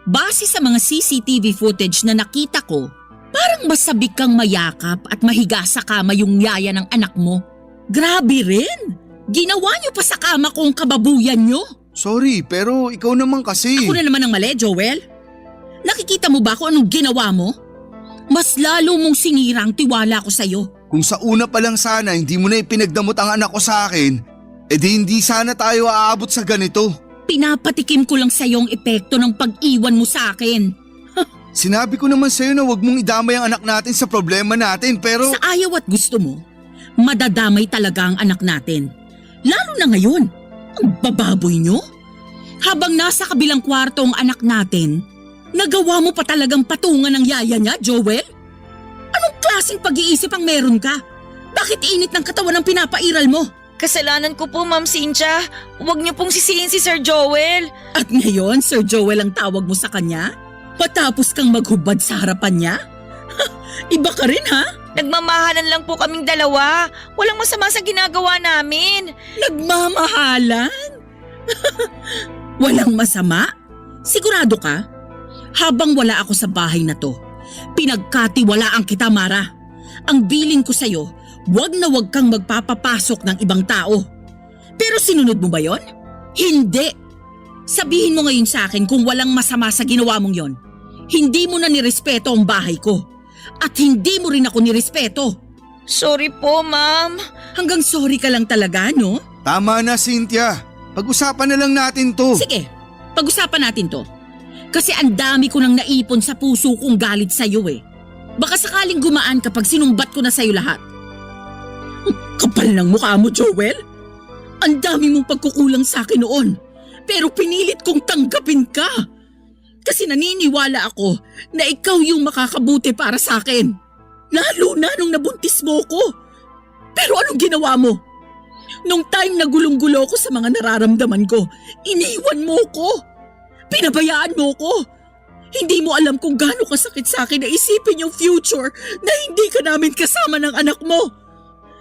Base sa mga CCTV footage na nakita ko, parang masabik kang mayakap at mahiga sa kama yung yaya ng anak mo. Grabe rin! Ginawa niyo pa sa kama ko ang kababuyan niyo. Sorry, pero ikaw naman kasi. Ako na naman ang mali, Joel. Nakikita mo ba kung anong ginawa mo? Mas lalo mong sinira ang tiwala ko sa'yo. Kung sa una pa lang sana hindi mo na ipinagdamot ang anak ko sa akin, edi hindi sana tayo aabot sa ganito. Pinapatikim ko lang sa'yo ang epekto ng pag-iwan mo sa akin. Sinabi ko naman sa'yo na huwag mong idamay ang anak natin sa problema natin pero… Sa ayaw at gusto mo, madadamay talaga ang anak natin. Lalo na ngayon, ang bababoy nyo. Habang nasa kabilang kwarto ang anak natin, nagawa mo pa talagang patungan ng yaya niya, Joel? Anong klaseng pag-iisip ang meron ka? Bakit init ng katawan ang pinapairal mo? Kasalanan ko po, Ma'am Cynthia. Huwag niyo pong sisihin si Sir Joel. At ngayon, Sir Joel ang tawag mo sa kanya? Matapos kang maghubad sa harapan niya? Iba ka rin ha? Nagmamahalan lang po kaming dalawa. Walang masama sa ginagawa namin. Nagmamahalan? Walang masama? Sigurado ka? Habang wala ako sa bahay na to, pinagkatiwalaan kita, Mara. Ang biling ko sa'yo, wag na wag kang magpapapasok ng ibang tao. Pero sinunod mo ba yon? Hindi. Sabihin mo ngayon sa akin kung walang masama sa ginawa mong yon. Hindi mo na nirespeto ang bahay ko. At hindi mo rin ako nirespeto. Sorry po, ma'am. Hanggang sorry ka lang talaga, no? Tama na, Cynthia. Pag-usapan na lang natin to. Sige, pag-usapan natin to. Kasi ang dami ko nang naipon sa puso kong galit sa'yo eh. Baka sakaling gumaan kapag sinumbat ko na sa'yo lahat. Kapal ng mukha mo, Joel. Ang dami mong pagkukulang sa akin noon. Pero pinilit kong tanggapin ka. Kasi naniniwala ako na ikaw yung makakabuti para sa akin. Lalo na nung nabuntis mo ko. Pero anong ginawa mo? Nung time na gulong-gulo ko sa mga nararamdaman ko, iniwan mo ko. Pinabayaan mo ko. Hindi mo alam kung gaano kasakit sa akin na isipin yung future na hindi ka namin kasama ng anak mo.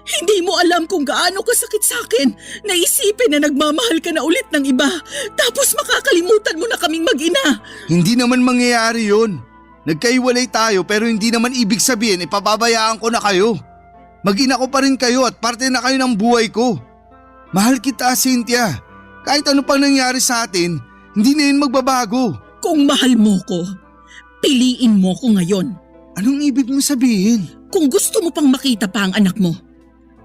Hindi mo alam kung gaano kasakit sa akin na isipin na nagmamahal ka na ulit ng iba tapos makakalimutan mo na kaming mag-ina. Hindi naman mangyayari yun. Nagkaiwalay tayo pero hindi naman ibig sabihin ipababayaan ko na kayo. Mag-ina ko pa rin kayo at parte na kayo ng buhay ko. Mahal kita, Cynthia. Kahit ano pang nangyari sa atin, hindi na yun magbabago. Kung mahal mo ko, piliin mo ko ngayon. Anong ibig mo sabihin? Kung gusto mo pang makita pa ang anak mo,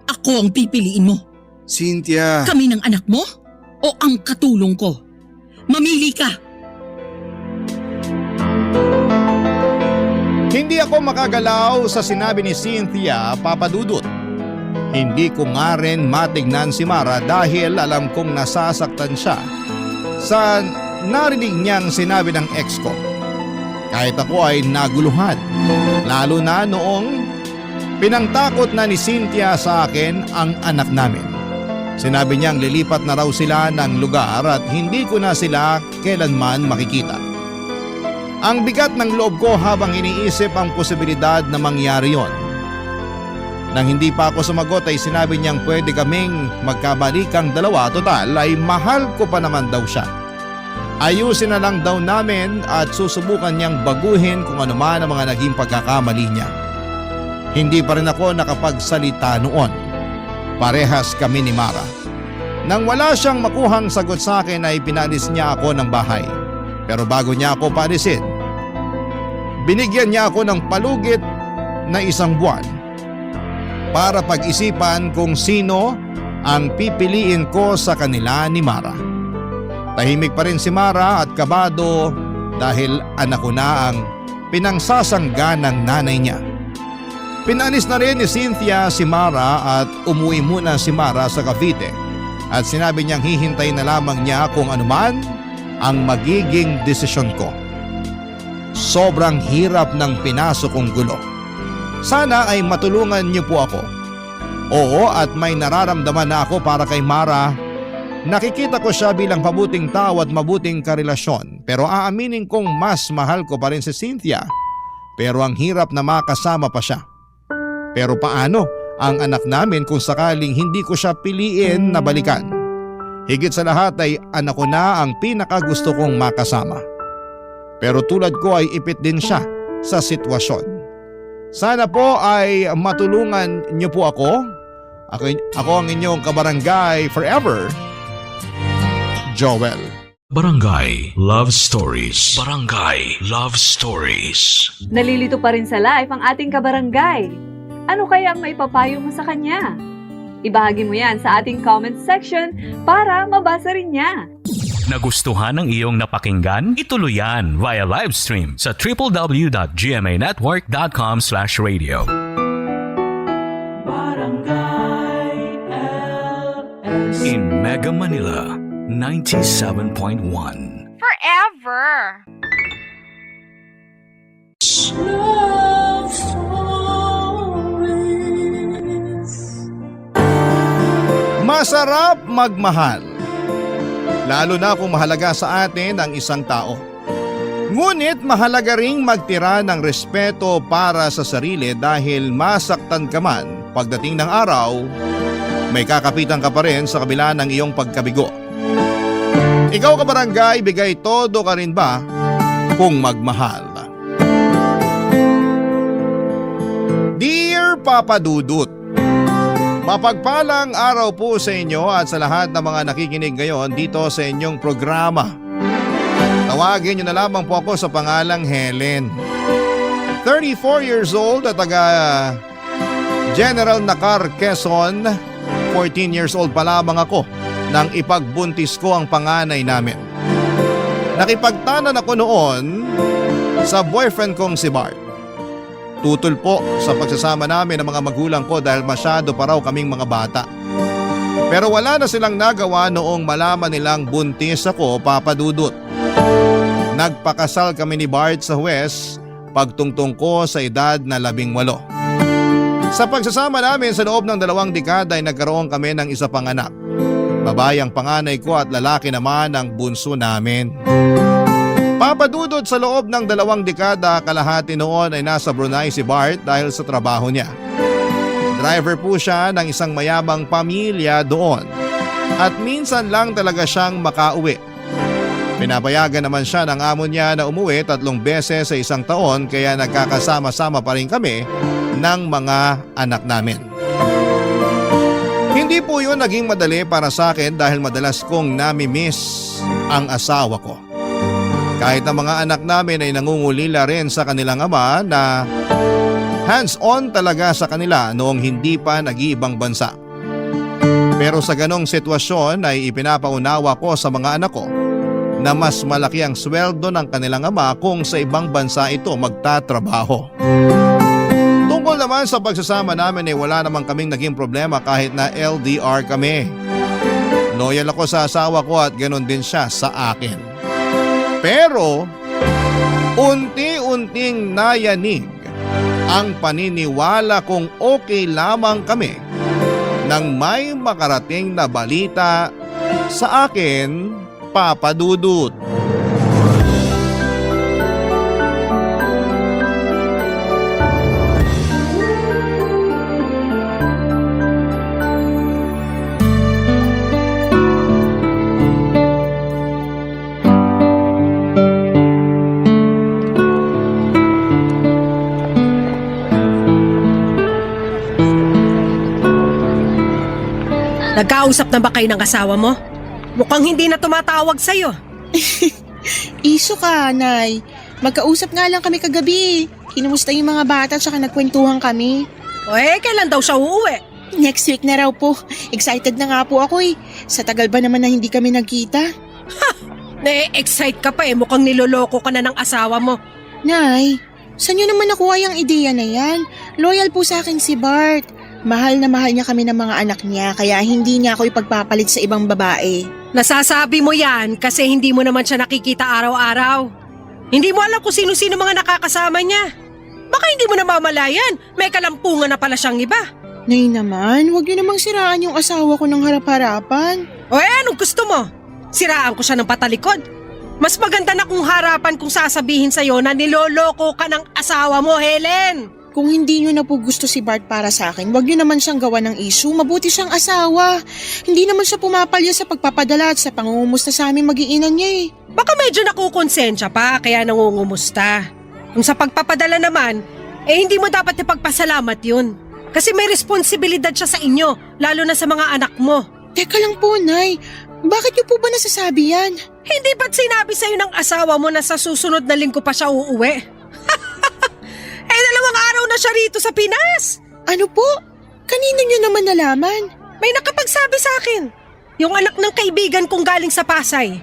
ako ang pipiliin mo. Cynthia. Kami ng anak mo o ang katulong ko? Mamili ka. Hindi ako makagalaw sa sinabi ni Cynthia, Papa Dudut. Hindi ko nga rin matignan si Mara dahil alam kong nasasaktan siya sa narinig niyang sinabi ng ex ko. Kahit ako ay naguluhan, lalo na noong pinangtakot na ni Cynthia sa akin ang anak namin. Sinabi niyang lilipat na raw sila ng lugar at hindi ko na sila kailanman makikita. Ang bigat ng loob ko habang iniisip ang posibilidad na mangyari yon. Nang hindi pa ako sumagot ay sinabi niyang pwede kaming magkabalikang dalawa, total ay mahal ko pa naman daw siya. Ayusin na lang daw namin at susubukan niyang baguhin kung ano man ang mga naging pagkakamali niya. Hindi pa rin ako nakapagsalita noon. Parehas kami ni Mara. Nang wala siyang makuhang sagot sa akin ay pinalis niya ako ng bahay. Pero bago niya ako paalisin, binigyan niya ako ng palugit na 1 buwan para pag-isipan kung sino ang pipiliin ko sa kanila ni Mara. Tahimik pa rin si Mara at kabado dahil anak ko na ang pinangsasangga ng nanay niya. Pinalis na rin ni Cynthia si Mara at umuwi muna si Mara sa Cavite at sinabi niyang hihintay na lamang niya kung anuman ang magiging desisyon ko. Sobrang hirap ng pinasok kong gulo. Sana ay matulungan niyo po ako. Oo, at may nararamdaman na ako para kay Mara. Nakikita ko siya bilang mabuting tao at mabuting karelasyon, pero aaminin kong mas mahal ko pa rin si Cynthia. Pero ang hirap na makasama pa siya. Pero paano ang anak namin kung sakaling hindi ko siya piliin na balikan? Higit sa lahat ay anak ko na ang pinakagusto kong makasama. Pero tulad ko ay ipit din siya sa sitwasyon. Sana po ay matulungan niyo po ako. Ako ang inyong kabarangay forever, Joel. Barangay Love Stories. Barangay Love Stories. Nalilito pa rin sa life ang ating kabarangay. Ano kaya ang maipapayo mo sa kanya? Ibahagi mo yan sa ating comment section para mabasa rin niya. Nagustuhan ng iyong napakinggan? Ituloy yan via live stream sa www.gmanetwork.com/radio. In Mega Manila, 97.1. Forever. Masarap magmahal. Lalo na kung mahalaga sa atin ang isang tao. Ngunit mahalaga ring magtira ng respeto para sa sarili dahil masaktan ka man pagdating ng araw, may kakapitan ka pa rin sa kabila ng iyong pagkabigo. Ikaw kabarangay, bigay todo ka rin ba kung magmahal? Dear Papa Dudut, mapagpalang araw po sa inyo at sa lahat ng mga nakikinig ngayon dito sa inyong programa. Tawagin niyo na lamang po ako sa pangalang Helen. 34 years old at taga General Nakar, Quezon. 14 years old pa lamang ako nang ipagbuntis ko ang panganay namin. Nakipagtanan ako noon sa boyfriend kong si Bart. Tutol po sa pagsasama namin ng mga magulang ko dahil masyado pa raw kaming mga bata. Pero wala na silang nagawa noong malaman nilang buntis ako, Papa Dudut. Nagpakasal kami ni Bart sa huwes pagtungtong ko sa edad na 18. Sa pagsasama namin sa loob ng 2 dekada ay nagkaroon kami ng isa pang anak. Babae ang panganay ko at lalaki naman ang bunso namin. Papa Dudut, sa loob ng 2 dekada kalahati noon ay nasa Brunei si Bart dahil sa trabaho niya. Driver po siya ng isang mayamang pamilya doon at minsan lang talaga siyang makauwi. Pinapayagan naman siya ng amo niya na umuwi 3 beses sa isang taon kaya nagkakasama-sama pa rin kami ng mga anak namin. Hindi po yun naging madali para sa akin dahil madalas kong nami-miss ang asawa ko. Kahit ang mga anak namin ay nangungulila rin sa kanilang ama na hands-on talaga sa kanila noong hindi pa nag-iibang bansa. Pero sa ganong sitwasyon ay ipinapaunawa ko sa mga anak ko na mas malaki ang sweldo ng kanilang ama kung sa ibang bansa ito magtatrabaho. Tungkol naman sa pagsasama namin ay wala naman kaming naging problema kahit na LDR kami. Loyal ako sa asawa ko at ganon din siya sa akin. Pero unti-unting nayanig ang paniniwala kung okay lamang kami nang may makarating na balita sa akin, Papa Dudut. Nagkausap na ba kayo ng asawa mo? Mukhang hindi na tumatawag sa'yo. Iso ka, Nay. Magkausap nga lang kami kagabi. Kinumusta yung mga bata tsaka nagkwentuhan kami. O kailan daw siya uuwi? Next week na raw po. Excited na nga po ako eh. Sa tagal ba naman na hindi kami nagkita? Na-excite ka pa mukhang niloloko ka na ng asawa mo. Nay, saan nyo naman nakuha yung ideya na yan? Loyal po sa akin si Bart. Mahal na mahal niya kami ng mga anak niya kaya hindi niya ako ipagpapalit sa ibang babae. Nasasabi mo yan kasi hindi mo naman siya nakikita araw-araw. Hindi mo alam kung sino-sino mga nakakasama niya. Baka hindi mo namamalayan, may kalampungan na pala siyang iba. Nay naman, huwag niyo namang siraan yung asawa ko ng harap-harapan. O anong gusto mo? Siraan ko siya ng patalikod? Mas maganda na kung harapan kung sasabihin sa'yo na niloloko ka ng asawa mo, Helen. Kung hindi nyo na po gusto si Bart para sa akin, wag nyo naman siyang gawa ng issue. Mabuti siyang asawa. Hindi naman siya pumapalya sa pagpapadala at sa pangungumusta sa aming mag-iinan niya eh. Baka medyo nakukonsensya pa kaya nangungumusta. Kung sa pagpapadala naman, hindi mo dapat ipagpasalamat yun. Kasi may responsibilidad siya sa inyo, lalo na sa mga anak mo. Teka lang po, Nay. Bakit niyo po ba nasasabi yan? Hindi ba't sinabi sa'yo ng asawa mo na sa susunod na linggo pa siya uuwi? 2 araw na siya rito sa Pinas. Ano po? Kanina niyo naman nalaman? May nakapagsabi sa akin. Yung anak ng kaibigan kong galing sa Pasay.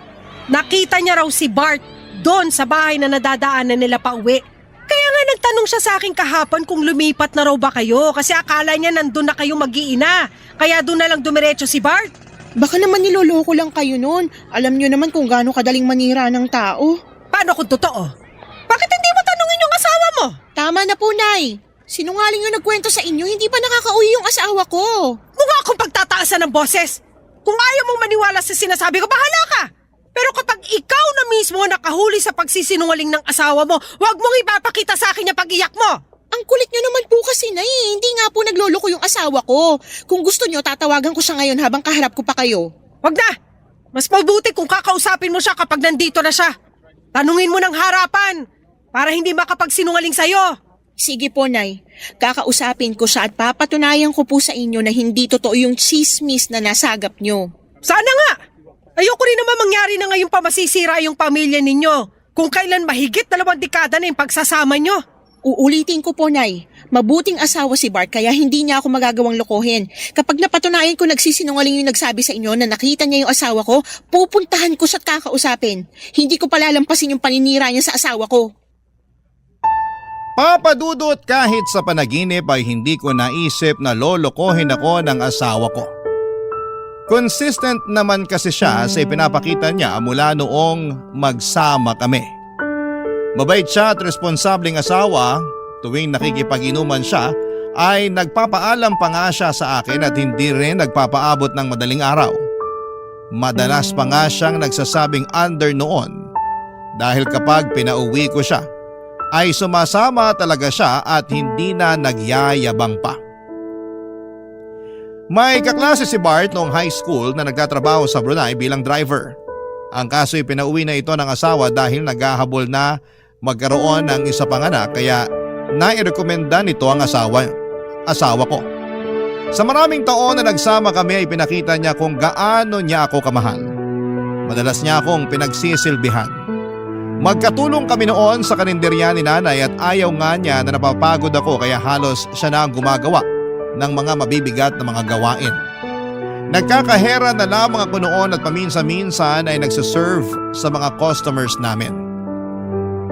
Nakita niya raw si Bart doon sa bahay na nadadaanan nila pa uwi. Kaya nga nagtanong siya sa akin kahapon kung lumipat na raw ba kayo kasi akala niya nandun na kayo mag-iina. Kaya doon na lang dumiretso si Bart. Baka naman niloloko lang kayo noon. Alam niyo naman kung gaano kadaling manira ng tao. Paano kung totoo? Bakit hindi mo tanungin yung asawa mo? Tama na po, Nay. Sinungaling yung nagkwento sa inyo, hindi pa nakakauwi yung asawa ko. Mukha akong pagtataasan ng boses. Kung ayaw mong maniwala sa sinasabi ko, bahala ka. Pero kapag ikaw na mismo nakahuli sa pagsisinungaling ng asawa mo, huwag mong ipapakita sa akin yung pag-iyak mo! Ang kulit nyo naman po kasi, Nay. Hindi nga po nagloloko yung asawa ko. Kung gusto nyo, tatawagan ko siya ngayon habang kaharap ko pa kayo. Wag na! Mas mabuti kung kakausapin mo siya kapag nandito na siya. Tanungin mo ng harapan para hindi makapagsinungaling sa'yo. Sige po, Nay. Kakausapin ko siya at papatunayan ko po sa inyo na hindi totoo yung chismis na nasagap nyo. Sana nga! Ayoko rin naman mangyari na ngayong pamasisira yung pamilya ninyo. Kung kailan mahigit 2 dekada na yung pagsasama nyo. Uulitin ko po, Nay. Mabuting asawa si Bart kaya hindi niya ako magagawang lokohin. Kapag napatunayan ko nagsisinungaling yung nagsabi sa inyo na nakita niya yung asawa ko, pupuntahan ko siya at kakausapin. Hindi ko palalampasin yung paninira niya sa asawa ko. Papa Dudut, kahit sa panaginip ay hindi ko naisip na lolokohin ako ng asawa ko. Consistent naman kasi siya sa ipinapakita niya mula noong magsama kami. Mabait siya at responsableng asawa. Tuwing nakikipag-inuman siya ay nagpapaalam pa nga siya sa akin at hindi rin nagpapaabot ng madaling araw. Madalas pa nga siyang nagsasabing under noon dahil kapag pinauwi ko siya ay sumasama talaga siya at hindi na nagyayabang pa. May kaklase si Bart noong high school na nagtatrabaho sa Brunei bilang driver. Ang kaso'y pinauwi na ito ng asawa dahil naghahabol na magkaroon ng isa pang anak kaya nairekomenda nito ang asawa ko. Sa maraming taon na nagsama kami ay pinakita niya kung gaano niya ako kamahal. Madalas niya akong pinagsisilbihan. Magkatulong kami noon sa karinderya ni nanay at ayaw nga niya na napapagod ako kaya halos siya na ang gumagawa ng mga mabibigat na mga gawain. Nagkakahera na lamang ako noon at paminsan-minsan ay nagsaserve sa mga customers namin.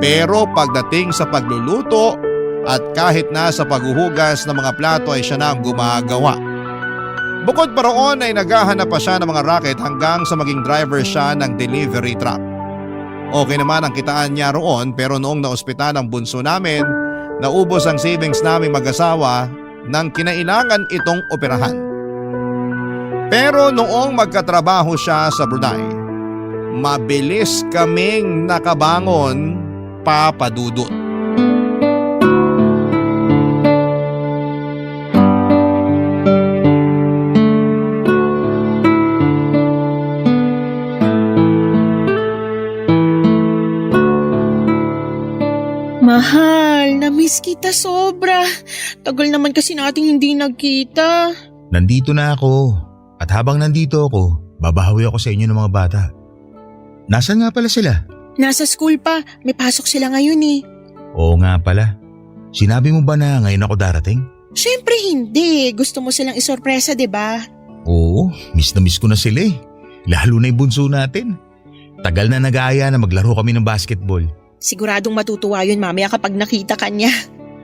Pero pagdating sa pagluluto at kahit na sa paghuhugas ng mga plato ay siya na ang gumagawa. Bukod pa roon ay naghahanap pa siya ng mga racket hanggang sa maging driver siya ng delivery truck. Okay naman ang kitaan niya roon pero noong naospital ang bunso namin, naubos ang savings namin mag-asawa nang kinailangan itong operahan. Pero noong magkatrabaho siya sa Brunei, mabilis kaming nakabangon, Papa Dudut. Mahal, na-miss kita sobra. Tagal naman kasi nating hindi nagkita. Nandito na ako. At habang nandito ako, babahawi ako sa inyo ng mga bata. Nasaan nga pala sila? Nasa school pa, may pasok sila ngayon eh. Oo nga pala. Sinabi mo ba na ngayon ako darating? Syempre hindi. Gusto mo silang isorpresa, di ba? Oo, miss na miss ko na sila eh. Lalo na yung bunso natin. Tagal na nag-aaya na maglaro kami ng basketball. Siguradong matutuwa yun mamaya kapag nakita ka niya.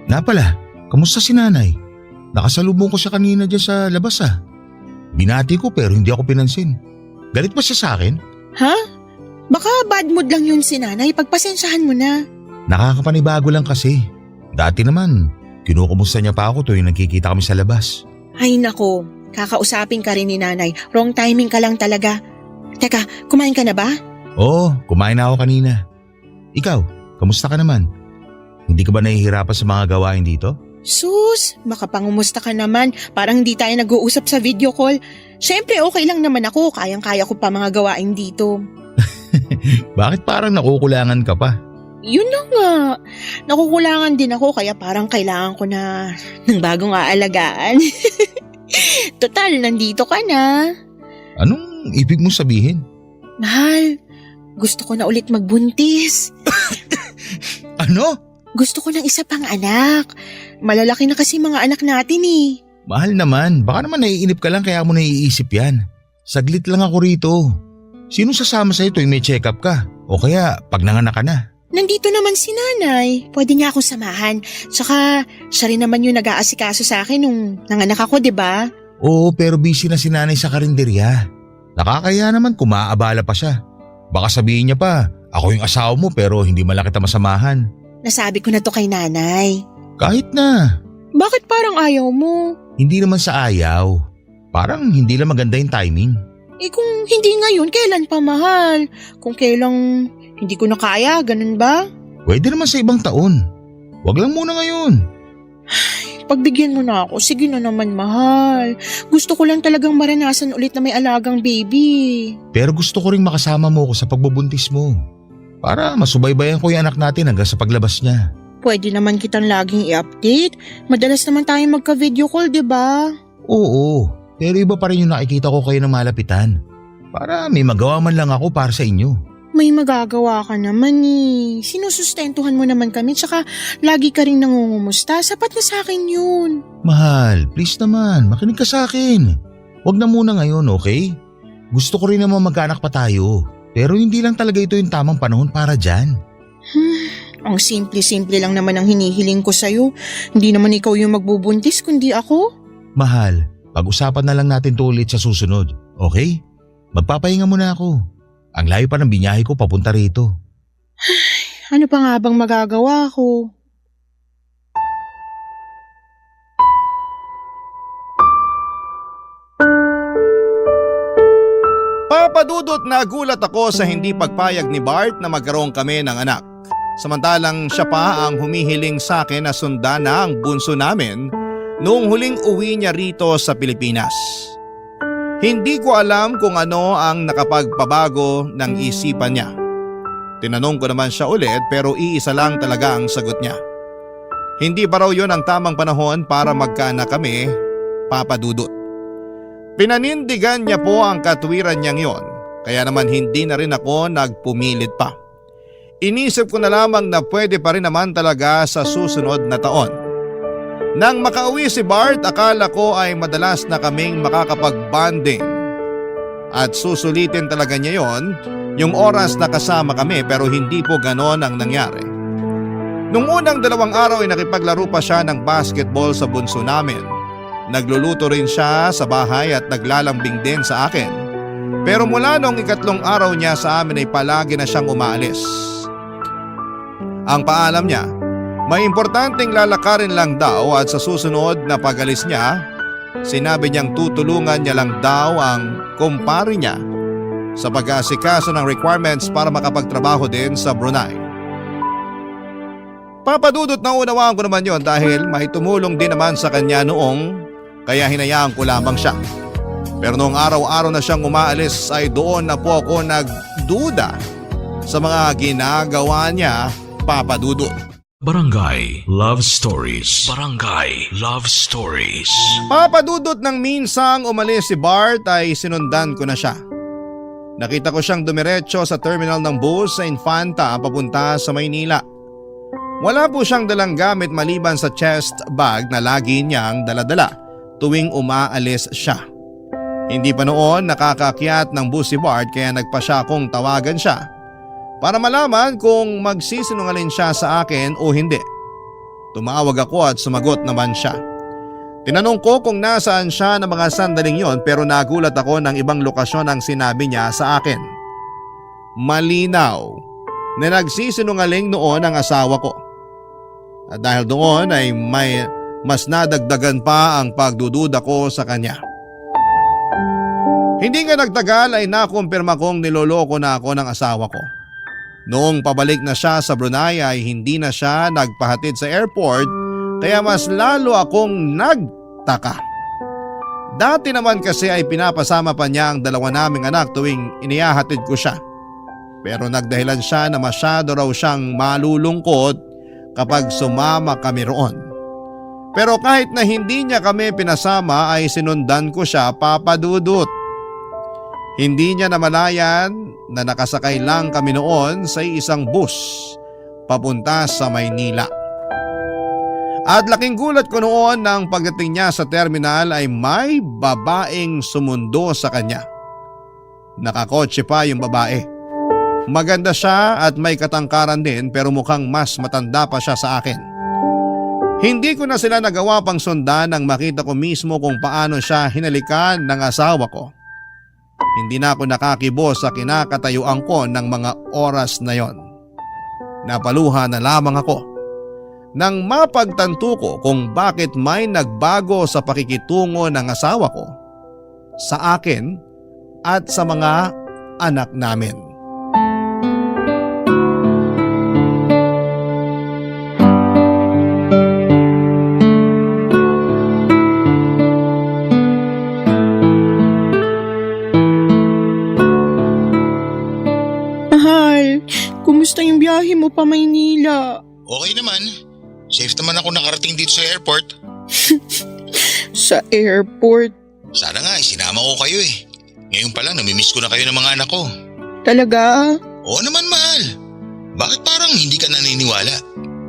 Na pala, kamusta si nanay? Nakasalubong ko siya kanina dyan sa labas ah. Binati ko pero hindi ako pinansin. Galit ba siya sa akin? Ha? Baka bad mood lang yun si nanay. Pagpasensyahan mo na. Nakakapanibago lang kasi. Dati naman, kinukumusta niya pa ako tuwing nagkikita kami sa labas. Ay nako, kakausapin ka rin ni nanay. Wrong timing ka lang talaga. Teka, kumain ka na ba? Oo, kumain na ako kanina. Ikaw, kamusta ka naman? Hindi ka ba nahihirapan sa mga gawain dito? Sus, makapangumusta ka naman. Parang hindi tayo nag-uusap sa video call. Siyempre okay lang naman ako. Kayang-kaya ko pa mga gawain dito. Bakit parang nakukulangan ka pa? Yun na nga. Nakukulangan din ako kaya parang kailangan ko na ng bagong aalagaan. Total, nandito ka na. Anong ibig mo sabihin? Mahal, gusto ko na ulit magbuntis. Ano? Gusto ko ng isa pang anak. Malalaki na kasi mga anak natin eh. Mahal naman, baka naman naiinip ka lang kaya mo naiisip yan. Saglit lang ako rito. Sino sasama sa ito yung may check-up ka? O kaya pag nanganak ka na? Nandito naman si nanay. Pwede niya akong samahan. Tsaka siya rin naman yung nag-aasikaso sa akin nung nanganak ako, di ba? Oo, pero busy na si nanay sa karinderya. Nakakaya naman kung maaabala pa siya. Baka sabihin niya pa, ako yung asawa mo pero hindi man lang kita masamahan. Nasabi ko na to kay nanay. Kahit na. Bakit parang ayaw mo? Hindi naman sa ayaw. Parang hindi lang maganda yung timing. Kung hindi ngayon, kailan pa, mahal? Kung kailang hindi ko na kaya, ganun ba? Pwede naman sa ibang taon. Wag lang muna ngayon. Pagbigyan mo na ako, sige na naman, mahal. Gusto ko lang talagang maranasan ulit na may alagang baby. Pero gusto ko ring makasama mo ako sa pagbubuntis mo. Para masubaybayan ko yung anak natin hanggang sa paglabas niya. Pwede naman kitang laging i-update. Madalas naman tayo magka-video call, di ba? Oo, pero iba pa rin yung nakikita ko kayo na malapitan. Para may magawa man lang ako para sa inyo. May magagawa ka naman eh. Sinusustentuhan mo naman kami tsaka lagi ka rin nangungumusta. Sapat na sa akin yun. Mahal, please naman, makinig ka sa akin. Huwag na muna ngayon, okay? Gusto ko rin naman magkaanak pa tayo. Pero hindi lang talaga ito yung tamang panahon para dyan. Ang simple-simple lang naman ang hinihiling ko sa'yo. Hindi naman ikaw yung magbubuntis kundi ako. Mahal, pag-usapan na lang natin to ulit sa susunod, okay? Magpapahinga muna ako. Ang layo pa ng binyahe ko papunta rito. Ano pa nga bang magagawa ko? Papadudot na gulat ako sa hindi pagpayag ni Bart na magkaroon kami ng anak. Samantalang siya pa ang humihiling sa akin na sundan na ang bunso namin noong huling uwi niya rito sa Pilipinas. Hindi ko alam kung ano ang nakapagpabago ng isipan niya. Tinanong ko naman siya ulit pero iisa lang talaga ang sagot niya. Hindi pa raw yun ang tamang panahon para magkaanak kami, Papa Dudut. Pinanindigan niya po ang katwiran niyang yon, kaya naman hindi na rin ako nagpumilit pa. Inisip ko na lamang na pwede pa rin naman talaga sa susunod na taon. Nang makauwi si Bart, akala ko ay madalas na kaming makakapag-bonding. At susulitin talaga niya yon, yung oras na kasama kami, pero hindi po ganon ang nangyari. Nung unang 2 araw ay nakipaglaro pa siya ng basketball sa bunso namin. Nagluluto rin siya sa bahay at naglalambing din sa akin. Pero mula nung 3 araw niya sa amin ay palagi na siyang umaalis. Ang paalam niya, may importanteng lalakarin lang daw at sa susunod na pag-alis niya, sinabi niyang tutulungan niya lang daw ang kumpare niya sa pag-aasikaso ng requirements para makapagtrabaho din sa Brunei. Papadudot na unawaan ko naman yon dahil may tumulong din naman sa kanya noong kaya hinayaan ko lamang siya. Pero noong araw-araw na siyang umaalis ay doon na po ako nagduda sa mga ginagawa niya, Papadudot. Barangay Love Stories. Barangay Love Stories. Papadudot nang minsang umalis si Bart ay sinundan ko na siya. Nakita ko siyang dumiretso sa terminal ng bus sa Infanta papunta sa Maynila. Wala po siyang dalang gamit maliban sa chest bag na lagi niyang daladala tuwing umaalis siya. Hindi pa noon nakakakyat ng bus si Bart kaya nagpa siya kung tawagan siya para malaman kung magsisinungaling siya sa akin o hindi. Tumawag ako at sumagot naman siya. Tinanong ko kung nasaan siya ng mga sandaling yon pero nagulat ako ng ibang lokasyon ang sinabi niya sa akin. Malinaw na nagsisinungaling noon ang asawa ko. At dahil doon ay may mas nadagdagan pa ang pagdududa ko sa kanya. Hindi nga nagtagal ay nakumpirma kong niloloko na ako ng asawa ko. Noong pabalik na siya sa Brunei ay hindi na siya nagpahatid sa airport kaya mas lalo akong nagtaka. Dati naman kasi ay pinapasama pa niya ang 2 naming anak tuwing inihahatid ko siya. Pero nagdahilan siya na masyado raw siyang malulungkot kapag sumama kami roon. Pero kahit na hindi niya kami pinasama ay sinundan ko siya, Papadudot. Hindi niya namalayan na nakasakay lang kami noon sa isang bus papunta sa Maynila. At laking gulat ko noon nang pagdating niya sa terminal ay may babaeng sumundo sa kanya. Nakakotse pa yung babae. Maganda siya at may katangkaran din pero mukhang mas matanda pa siya sa akin. Hindi ko na sila nagawa pang sundan nang makita ko mismo kung paano siya hinalikan ng asawa ko. Hindi na ako nakakibo sa kinakatayuan ko ng mga oras na yon. Napaluha na lamang ako nang mapagtanto ko kung bakit may nagbago sa pakikitungo ng asawa ko sa akin at sa mga anak namin. Mahal, kumusta yung biyahe mo pa Maynila? Okay naman. Safe naman ako nakarating dito sa airport. Sa airport? Sana nga, sinama ko kayo eh. Ngayon pa lang, namimiss ko na kayo ng mga anak ko. Talaga? Oo naman, mahal. Bakit parang hindi ka naniniwala?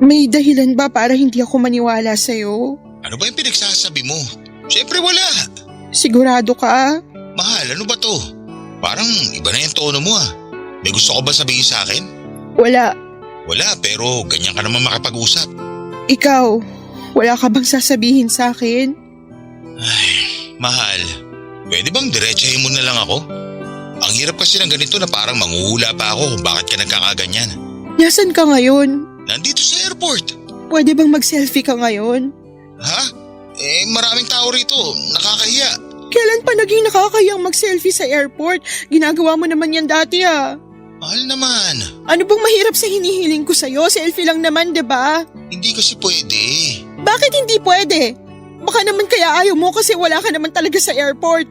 May dahilan ba para hindi ako maniwala sa'yo? Ano ba yung pinagsasabi mo? Siyempre wala. Sigurado ka? Mahal, ano ba to? Parang iba na yung tono mo ah. May gusto ko ba sabihin sa akin? Wala. Wala, pero ganyan ka naman makipag-usap. Ikaw, wala ka bang sasabihin sa akin? Ay, mahal. Pwede bang diretsahin mo na lang ako? Ang hirap kasi ng ganito na parang manghuhula pa ako kung bakit ka nagkakaganyan. Nasaan ka ngayon? Nandito sa airport. Pwede bang mag-selfie ka ngayon? Ha? Maraming tao rito. Nakakahiya. Kailan pa naging nakakayang mag-selfie sa airport? Ginagawa mo naman yan dati ah. Mahal naman. Ano bang mahirap sa hinihiling ko sa'yo? Selfie lang naman, 'di ba? Hindi kasi pwede. Bakit hindi pwede? Baka naman kaya ayaw mo kasi wala ka naman talaga sa airport.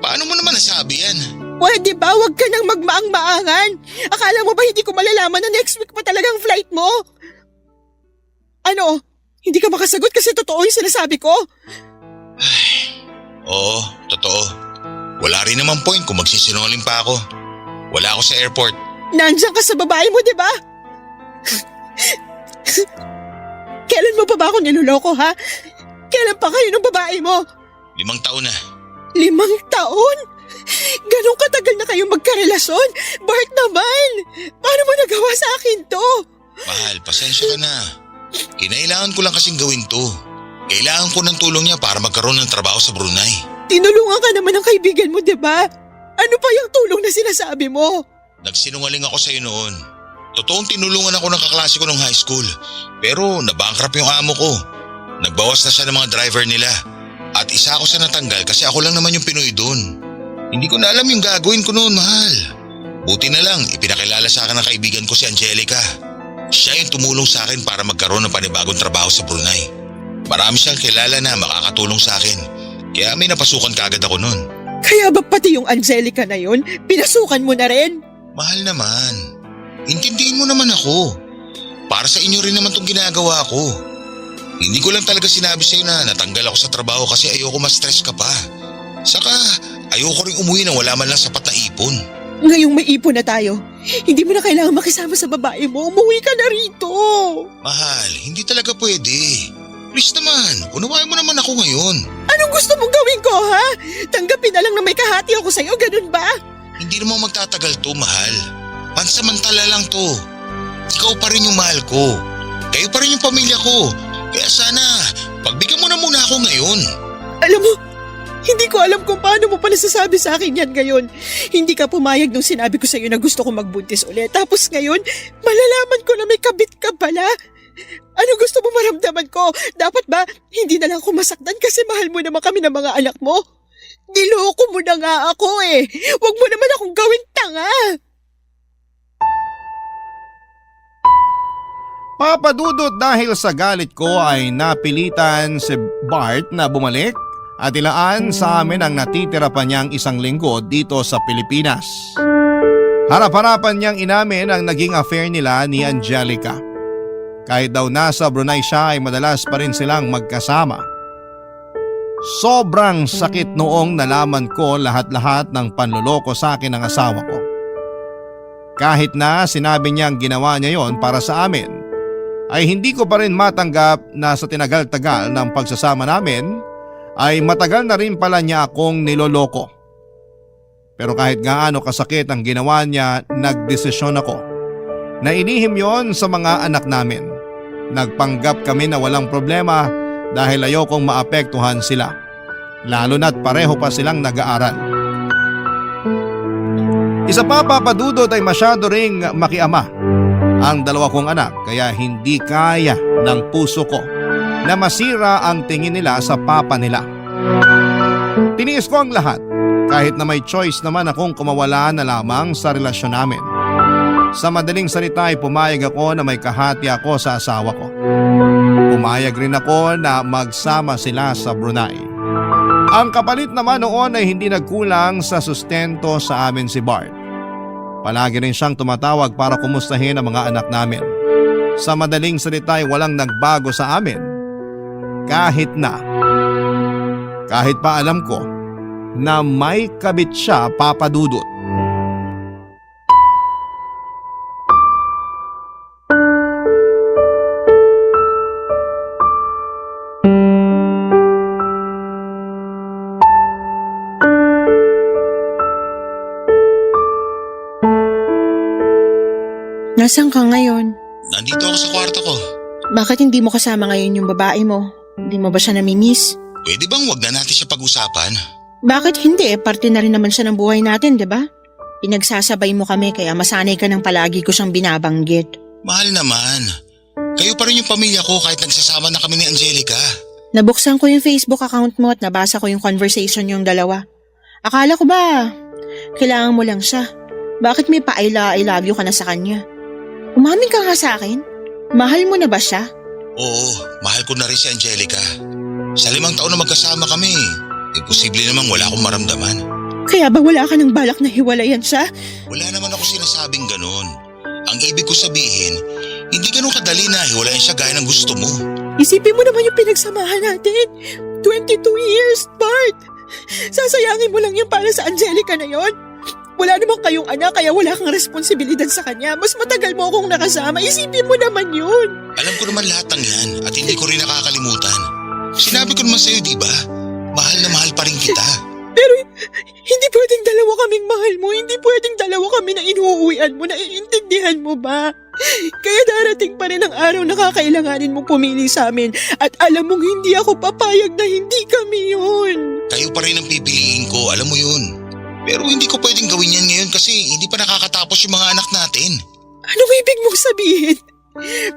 Paano mo naman nasabi yan? Pwede ba? Huwag ka nang magmaang-maangan. Akala mo ba hindi ko malalaman na next week pa talagang flight mo? Ano? Hindi ka makasagot kasi totoo yung sinasabi ko? Oo, totoo. Wala rin naman point kung magsisinungaling pa ako. Wala ako sa airport. Nandiyan ka sa babae mo, di ba? Kailan mo pa ba ako niloloko, ha? Kailan pa kayo ng babae mo? 5 taon na. 5 taon? Ganong katagal na kayo magkarelasyon? Bart naman! Paano mo nagawa sa akin to? Mahal, pasensya ka na. Kinailangan ko lang kasing gawin to. Kailangan ko ng tulong niya para magkaroon ng trabaho sa Brunei. Tinulungan ka naman ng kaibigan mo, di ba? Ano pa yung tulong na sinasabi mo? Nagsinungaling ako sa'yo noon. Totoong tinulungan ako ng kaklase ko nung high school. Pero nabankrupt yung amo ko. Nagbawas na siya ng mga driver nila. At isa ako sa natanggal kasi ako lang naman yung Pinoy doon. Hindi ko na alam yung gagawin ko noon, mahal. Buti na lang, ipinakilala sa akin ng kaibigan ko si Angelica. Siya yung tumulong sa akin para magkaroon ng panibagong trabaho sa Brunei. Marami siyang kilala na makakatulong sa akin. Kaya may napasukan kaagad ako noon. Kaya ba pati yung Angelica na yun, pinasukan mo na rin? Mahal naman. Intindihin mo naman ako. Para sa inyo rin naman itong ginagawa ko. Hindi ko lang talaga sinabi sa'yo na natanggal ako sa trabaho kasi ayoko ma-stress ka pa. Saka ayoko rin umuwi nang wala man lang sapat na ipon. Ngayong may ipon na tayo, hindi mo na kailangan makisama sa babae mo. Umuwi ka na rito. Mahal, hindi talaga pwede. Please naman, unawain mo naman ako ngayon. Anong gusto mong gawin ko, ha? Tanggapin na lang na may kahati ako sa'yo, ganun ba? Hindi naman magtatagal to, mahal. Pansamantala lang to. Ikaw pa rin yung mahal ko. Kayo pa rin yung pamilya ko. Kaya sana, pagbigyan mo na muna ako ngayon. Alam mo, hindi ko alam kung paano mo pa nasasabi sa akin yan ngayon. Hindi ka pumayag nung sinabi ko sa'yo na gusto ko magbuntis ulit. Tapos ngayon, malalaman ko na may kabit ka pala. Ano gusto mo maramdaman ko? Dapat ba hindi na lang ako masaktan kasi mahal mo naman kami ng mga anak mo? Niloko mo na nga ako eh. Huwag mo naman akong gawin tanga. Papadudot dahil sa galit ko ay napilitan si Bart na bumalik at ilaan sa amin ang natitira pa niyang 1 linggo dito sa Pilipinas. Harap-harapan niyang inamin ang naging affair nila ni Angelica. Kahit daw nasa Brunei siya ay madalas pa rin silang magkasama. Sobrang sakit noong nalaman ko lahat-lahat ng panloloko sa akin ng asawa ko. Kahit na sinabi niyang ginawa niya yon para sa amin, ay hindi ko pa rin matanggap na sa tinagal-tagal ng pagsasama namin ay matagal na rin pala niya akong niloloko. Pero kahit gaano kasakit ang ginawa niya, nagdesisyon ako na inihim yon sa mga anak namin. Nagpanggap kami na walang problema dahil ayokong maapektuhan sila. Lalo na't pareho pa silang nag-aaral. Isa pa, papadudot, ay masyado ring makiama ang 2 kong anak kaya hindi kaya ng puso ko na masira ang tingin nila sa papa nila. Tiniis ko ang lahat Kahit na may choice naman akong kumawala na lamang sa relasyon namin. Sa madaling salita ay pumayag ako na may kahati ako sa asawa ko. Pumayag rin ako na magsama sila sa Brunei. Ang kapalit naman noon ay hindi nagkulang sa sustento sa amin si Bart. Palagi rin siyang tumatawag para kumustahin ang mga anak namin. Sa madaling salita ay walang nagbago sa amin. Kahit pa alam ko na may kabit siya, Papa Dudut. Nasaan ka ngayon? Nandito ako sa kwarto ko. Bakit hindi mo kasama ngayon yung babae mo? Hindi mo ba siya namimiss? Pwede bang wag na natin siya pag-usapan? Bakit hindi? Parte na rin naman siya ng buhay natin, di ba? Pinagsasabay mo kami kaya masanay ka ng palagi ko siyang binabanggit. Mahal naman. Kayo pa rin yung pamilya ko kahit nagsasama na kami ni Angelica. Nabuksan ko yung Facebook account mo at nabasa ko yung conversation yung dalawa. Akala ko ba, kailangan mo lang siya. Bakit may I love you ka na sa kanya? Umamin ka nga sa akin? Mahal mo na ba siya? Oo, mahal ko na rin si Angelica. Sa 5 taon na magkasama kami, imposible namang wala akong maramdaman. Kaya ba wala ka ng balak na hiwalayan siya? Wala naman ako sinasabing ganun. Ang ibig ko sabihin, hindi ganun kadali na hiwalayan siya gaya ng gusto mo. Isipin mo naman yung pinagsamahan natin. 22 years, Bart! Sasayangin mo lang yan para sa Angelica na yon. Wala naman kayong anak kaya wala kang responsibilidad sa kanya. Mas matagal mo akong nakasama. Isipin mo naman yun. Alam ko naman lahat ng yan at hindi ko rin nakakalimutan. Sinabi ko naman sa'yo, di ba? Mahal na mahal pa rin kita. Pero hindi pwedeng dalawa kaming mahal mo. Hindi pwedeng dalawa kami na inuuwian mo. Naiintindihan mo ba? Kaya darating pa rin ang araw na kakailanganin mong pumili sa amin. At alam mong hindi ako papayag na hindi kami yun. Kayo pa rin ang pipiliin ko, alam mo yun. Pero hindi ko pwedeng gawin yan ngayon kasi hindi pa nakakatapos yung mga anak natin. Ano ibig mong sabihin?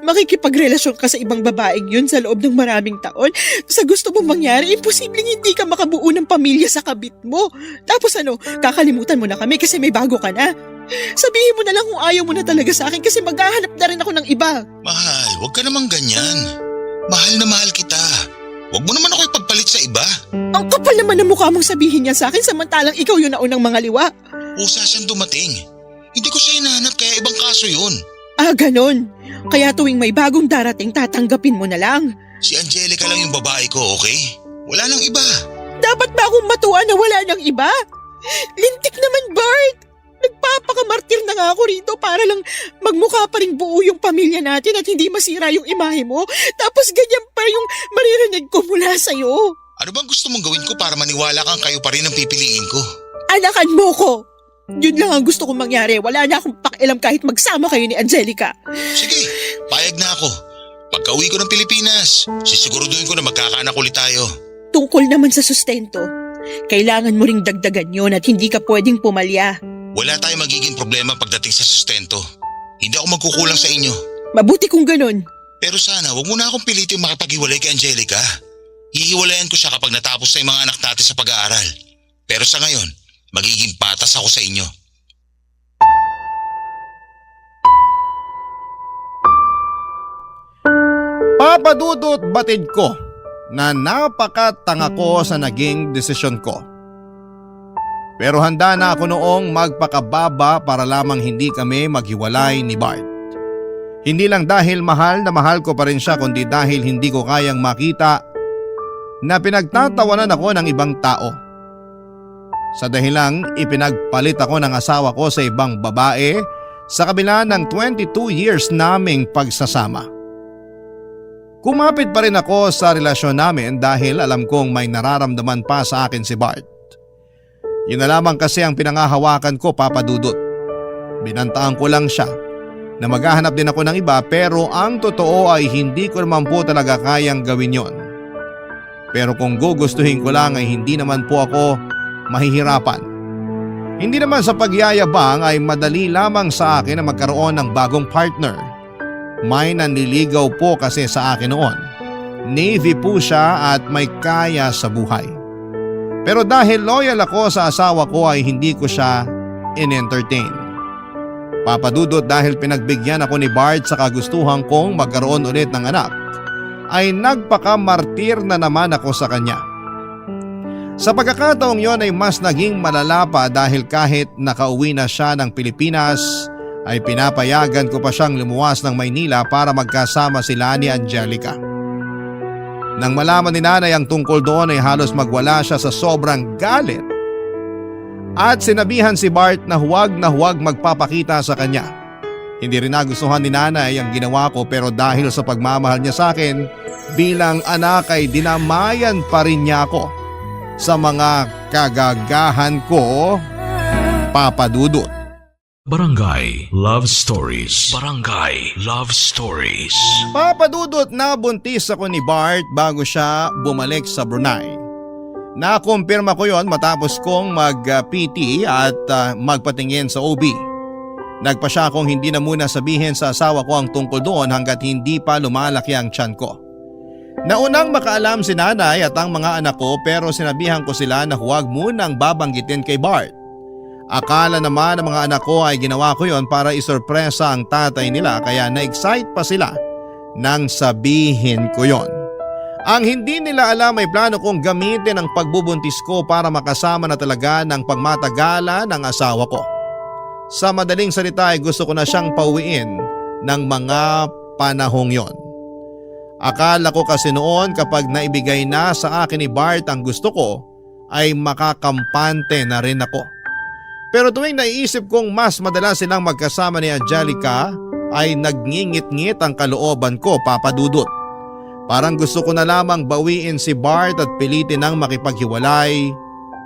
Makikipagrelasyon ka sa ibang babaeng yun sa loob ng maraming taon? Sa gusto mong mangyari, imposibleng hindi ka makabuo ng pamilya sa kabit mo. Tapos kakalimutan mo na kami kasi may bago ka na. Sabihin mo na lang kung ayaw mo na talaga sa akin kasi maghahanap na rin ako ng iba. Mahal, huwag ka namang ganyan. Mahal na mahal kita. Huwag mo naman ako ipagpalit sa iba. Ang kapal naman ng mukha mong sabihin niya sa akin samantalang ikaw yung naunang mga liwa. Usa siyang dumating. Hindi ko siya hinahanap kaya ibang kaso yun. Ah, ganon. Kaya tuwing may bagong darating, tatanggapin mo na lang. Si Angelica lang yung babae ko, okay? Wala nang iba. Dapat ba akong matuwa na wala nang iba? Lintik naman, Bart. Nagpapakamartir na nga ako rito para lang magmukha pa rin buo yung pamilya natin at hindi masira yung imahe mo. Tapos ganyan pa yung maririnig ko mula sa'yo. Ano bang gusto mong gawin ko para maniwala kang kayo pa rin ang pipiliin ko? Anakan mo ko. Yun lang ang gusto kong mangyari. Wala na akong pakialam kahit magsama kayo ni Angelica. Sige, payag na ako. Pagka-uwi ko ng Pilipinas, sisiguraduhin ko na magkakaanak ulit tayo. Tungkol naman sa sustento, kailangan mo ring dagdagan yon at hindi ka pwedeng pumalya. Wala tayong magiging problema pagdating sa sustento. Hindi ako magkukulang sa inyo. Mabuti kung ganun. Pero sana, wag mo na akong pilitin makapag-hiwalay kay Angelica. Hihiwalayan ko siya kapag natapos na yung mga anak natin sa pag-aaral. Pero sa ngayon, magiging patas ako sa inyo. Papa Dudut, batid ko na napakatanga ko sa naging desisyon ko. Pero handa na ako noong magpakababa para lamang hindi kami maghiwalay ni Bart. Hindi lang dahil mahal na mahal ko pa rin siya kundi dahil hindi ko kayang makita na pinagtatawanan ako ng ibang tao. Sa dahilang ipinagpalit ako ng asawa ko sa ibang babae sa kabila ng 22 years naming pagsasama. Kumapit pa rin ako sa relasyon namin dahil alam kong may nararamdaman pa sa akin si Bart. Yun na lamang kasi ang pinangahawakan ko, Papa Dudut. Binantaan ko lang siya na maghahanap din ako ng iba pero ang totoo ay hindi ko naman po talaga kayang gawin yon. Pero kung gugustuhin ko lang ay hindi naman po ako mahihirapan. Hindi naman sa pagyayabang ay madali lamang sa akin na magkaroon ng bagong partner. May nanliligaw po kasi sa akin noon. Navy po siya at may kaya sa buhay. Pero dahil loyal ako sa asawa ko ay hindi ko siya in-entertain. Papa Dudut, dahil pinagbigyan ako ni Bart sa kagustuhan kong magkaroon ulit ng anak, ay nagpakamartir na naman ako sa kanya. Sa pagkakataong yon ay mas naging malala pa dahil kahit nakauwi na siya ng Pilipinas ay pinapayagan ko pa siyang lumuwas ng Maynila para magkasama sila ni Angelica. Nang malaman ni nanay ang tungkol doon ay halos magwala siya sa sobrang galit at sinabihan si Bart na huwag magpapakita sa kanya. Hindi rin nagustuhan ni nanay ang ginawa ko pero dahil sa pagmamahal niya sa akin bilang anak ay dinamayan pa rin niya ako sa mga kagagahan ko, Papa Dudut. Barangay Love Stories. Barangay Love Stories. Papa Dudut, nabuntis ako ni Bart bago siya bumalik sa Brunei. Nakumpirma ko yon matapos kong mag-PT at magpatingin sa OB. Nagpa siya akong hindi na muna sabihin sa asawa ko ang tungkol doon hanggat hindi pa lumalaki ang tiyan ko. Naunang makaalam si nanay at ang mga anak ko pero sinabihan ko sila na huwag munang babanggitin kay Bart. Akala naman ng mga anak ko ay ginawa ko yon para isorpresa ang tatay nila kaya na-excite pa sila nang sabihin ko yon. Ang hindi nila alam ay plano kong gamitin ang pagbubuntis ko para makasama na talaga ng pagmatagala ng asawa ko. Sa madaling salita ay gusto ko na siyang pauwiin ng mga panahong yon. Akala ko kasi noon kapag naibigay na sa akin ni Bart ang gusto ko ay makakampante na rin ako. Pero tuwing naiisip kong mas madalas silang magkasama ni Angelica ay nagngingit-ngit ang kalooban ko, Papa Dudut. Parang gusto ko na lamang bawiin si Bart at pilitin ng makipaghiwalay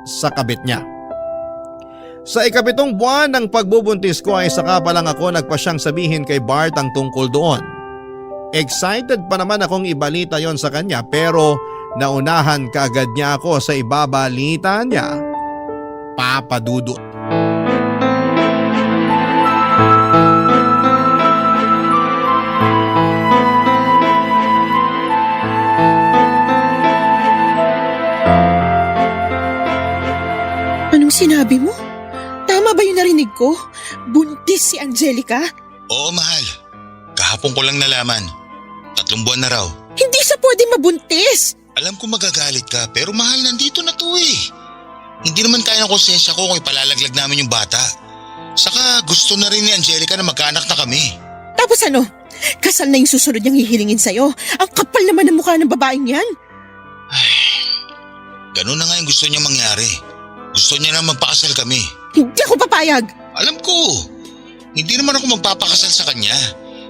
sa kabit niya. Sa 7 buwan ng pagbubuntis ko ay saka pa lang ako nagpasyang sabihin kay Bart ang tungkol doon. Excited pa naman akong ibalita yon sa kanya pero naunahan kaagad niya ako sa ibabalita niya, Papa Dudut. Anong sinabi mo? Tama ba yung narinig ko? Buntis si Angelica? Oo, mahal. Kahapon ko lang nalaman. 3 buwan na raw. Hindi siya pwede mabuntis! Alam ko magagalit ka pero mahal, nandito na to eh. Hindi naman kaya ng konsensya ko kung ipalalaglag namin yung bata. Saka gusto na rin ni Angelica na magkaanak na kami. Tapos ano? Kasal na yung susunod niyang hihilingin sa'yo. Ang kapal naman ng mukha ng babaeng yan. Ay, ganun na nga yung gusto niya mangyari. Gusto niya na magpakasal kami. Hindi ako papayag. Alam ko, hindi naman ako magpapakasal sa kanya.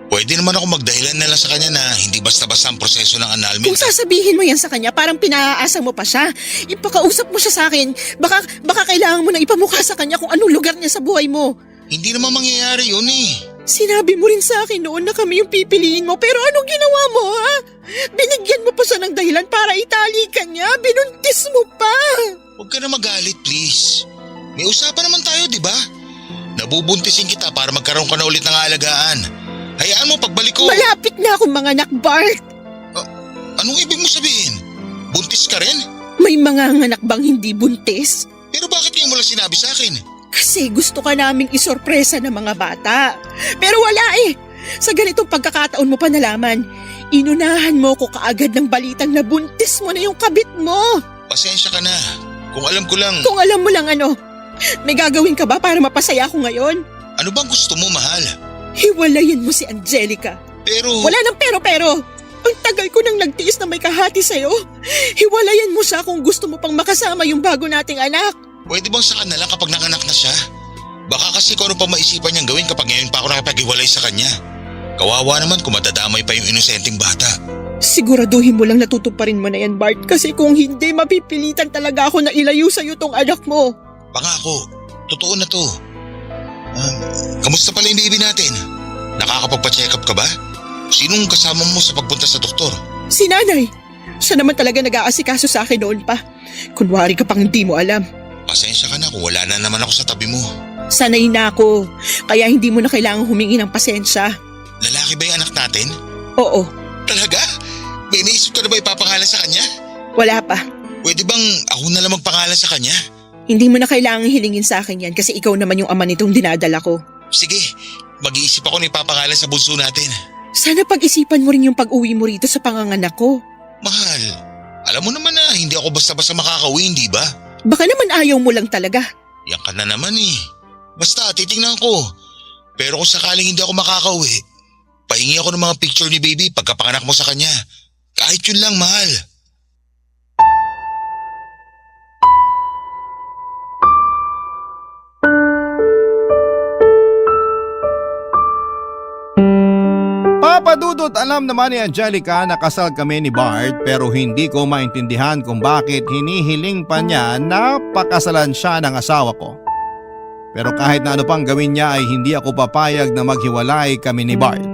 Pwede naman ako magdahilan na lang sa kanya na hindi basta-basta ang proseso ng annulment. Kung sasabihin mo yan sa kanya, parang pinaaasa mo pa siya. Ipakausap mo siya sa akin. Baka kailangan mo na ipamukha sa kanya kung anong lugar niya sa buhay mo. Hindi naman mangyayari yun eh. Sinabi mo rin sa akin noon na kami yung pipiliin mo, pero anong ginawa mo, ha? Binigyan mo pa siya ng dahilan para itali ka niya. Binuntis mo pa. Huwag ka na magalit, please. May usapan naman tayo, di ba? Nabubuntisin kita para magkaroon ka na ulit ng aalagaan. Hayaan mo pagbalik ko. Malapit na akong manganak, Bart. Anong ibig mo sabihin? Buntis ka rin? May mga anak bang hindi buntis? Pero bakit ngayon mo lang sinabi sa akin? Kasi gusto ka naming isorpresa ng mga bata. Pero wala eh. Sa ganitong pagkakataon mo pa nalaman, inunahan mo ko kaagad ng balitang na buntis mo na yung kabit mo. Pasensya ka na. Kung alam ko lang. Kung alam mo lang ano, may gagawin ka ba para mapasaya ko ngayon? Ano bang gusto mo, mahal? Hiwalayin mo si Angelica. Pero… Wala nang pero. Ang tagal ko nang nagtiis na may kahati sa'yo. Hiwalayan mo siya kung gusto mo pang makasama yung bago nating anak. Pwede bang saka na lang kapag nanganak na siya? Baka kasi kung ano pa maisipan niyang gawin kapag ngayon pa ako nakipaghiwalay sa kanya. Kawawa naman kung matadamay pa yung inosenteng bata. Siguraduhin mo lang natutuparin mo na yan, Bart. Kasi kung hindi, mapipilitan talaga ako na ilayo sa'yo tong anak mo. Pangako, totoo na to. Kamusta pala yung baby natin? Nakakapagpa-check up ka ba? Sinong kasama mo sa pagpunta sa doktor? Si nanay. Siya naman talaga nag-aasikaso sa akin noon pa. Kunwari ka pang hindi mo alam. Pasensya ka na kung wala na naman ako sa tabi mo. Sanay na ako. Kaya hindi mo na kailangang humingi ng pasensya. Lalaki ba yung anak natin? Oo. Talaga? May naisip ka na ba ipapangalan sa kanya? Wala pa. Pwede bang ako na lang magpangalan sa kanya? Hindi mo na kailangang hilingin sa akin yan kasi ikaw naman yung ama nitong dinadala ko. Sige, mag-iisip ako na ipapangalan sa bunso natin. Sana pag-isipan mo rin yung pag-uwi mo rito sa panganganak ko. Mahal, alam mo naman na hindi ako basta-basta makakauwi, hindi ba? Baka naman ayaw mo lang talaga. Yan ka na naman eh. Basta, titingnan ko. Pero kung sakaling hindi ako makakauwi, pahingi ako ng mga picture ni baby pagkapanganak mo sa kanya. Kahit yun lang, mahal. Papadudot, alam naman ni Angelica na kasal kami ni Bart pero hindi ko maintindihan kung bakit hinihiling pa niya na pakasalan siya ng asawa ko. Pero kahit na ano pang gawin niya ay hindi ako papayag na maghiwalay kami ni Bart.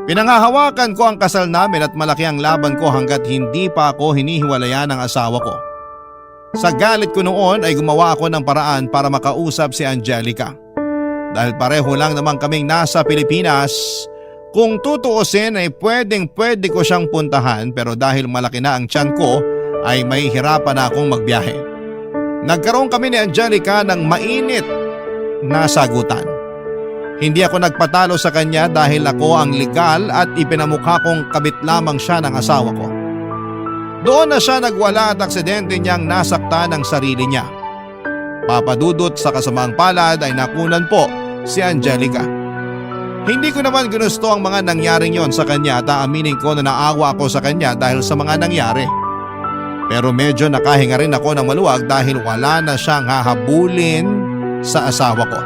Pinangahawakan ko ang kasal namin at malaki ang laban ko hanggat hindi pa ako hinihiwalayan ng asawa ko. Sa galit ko noon ay gumawa ako ng paraan para makausap si Angelica. Dahil pareho lang naman kaming nasa Pilipinas, kung tutuusin ay pwede ko siyang puntahan pero dahil malaki na ang tiyan ko ay may hirapan na akong magbiyahe. Nagkaroon kami ni Angelica ng mainit na sagutan. Hindi ako nagpatalo sa kanya dahil ako ang legal at ipinamukha kong kabit lamang siya ng asawa ko. Doon na siya nagwala at aksidente niyang nasaktan ang sarili niya. Papadudot sa kasamaang palad ay nakunan po si Angelica. Hindi ko naman ginusto ang mga nangyaring yon sa kanya at aaminin ko na naawa ako sa kanya dahil sa mga nangyari. Pero medyo nakahinga rin ako ng maluwag dahil wala na siyang hahabulin sa asawa ko.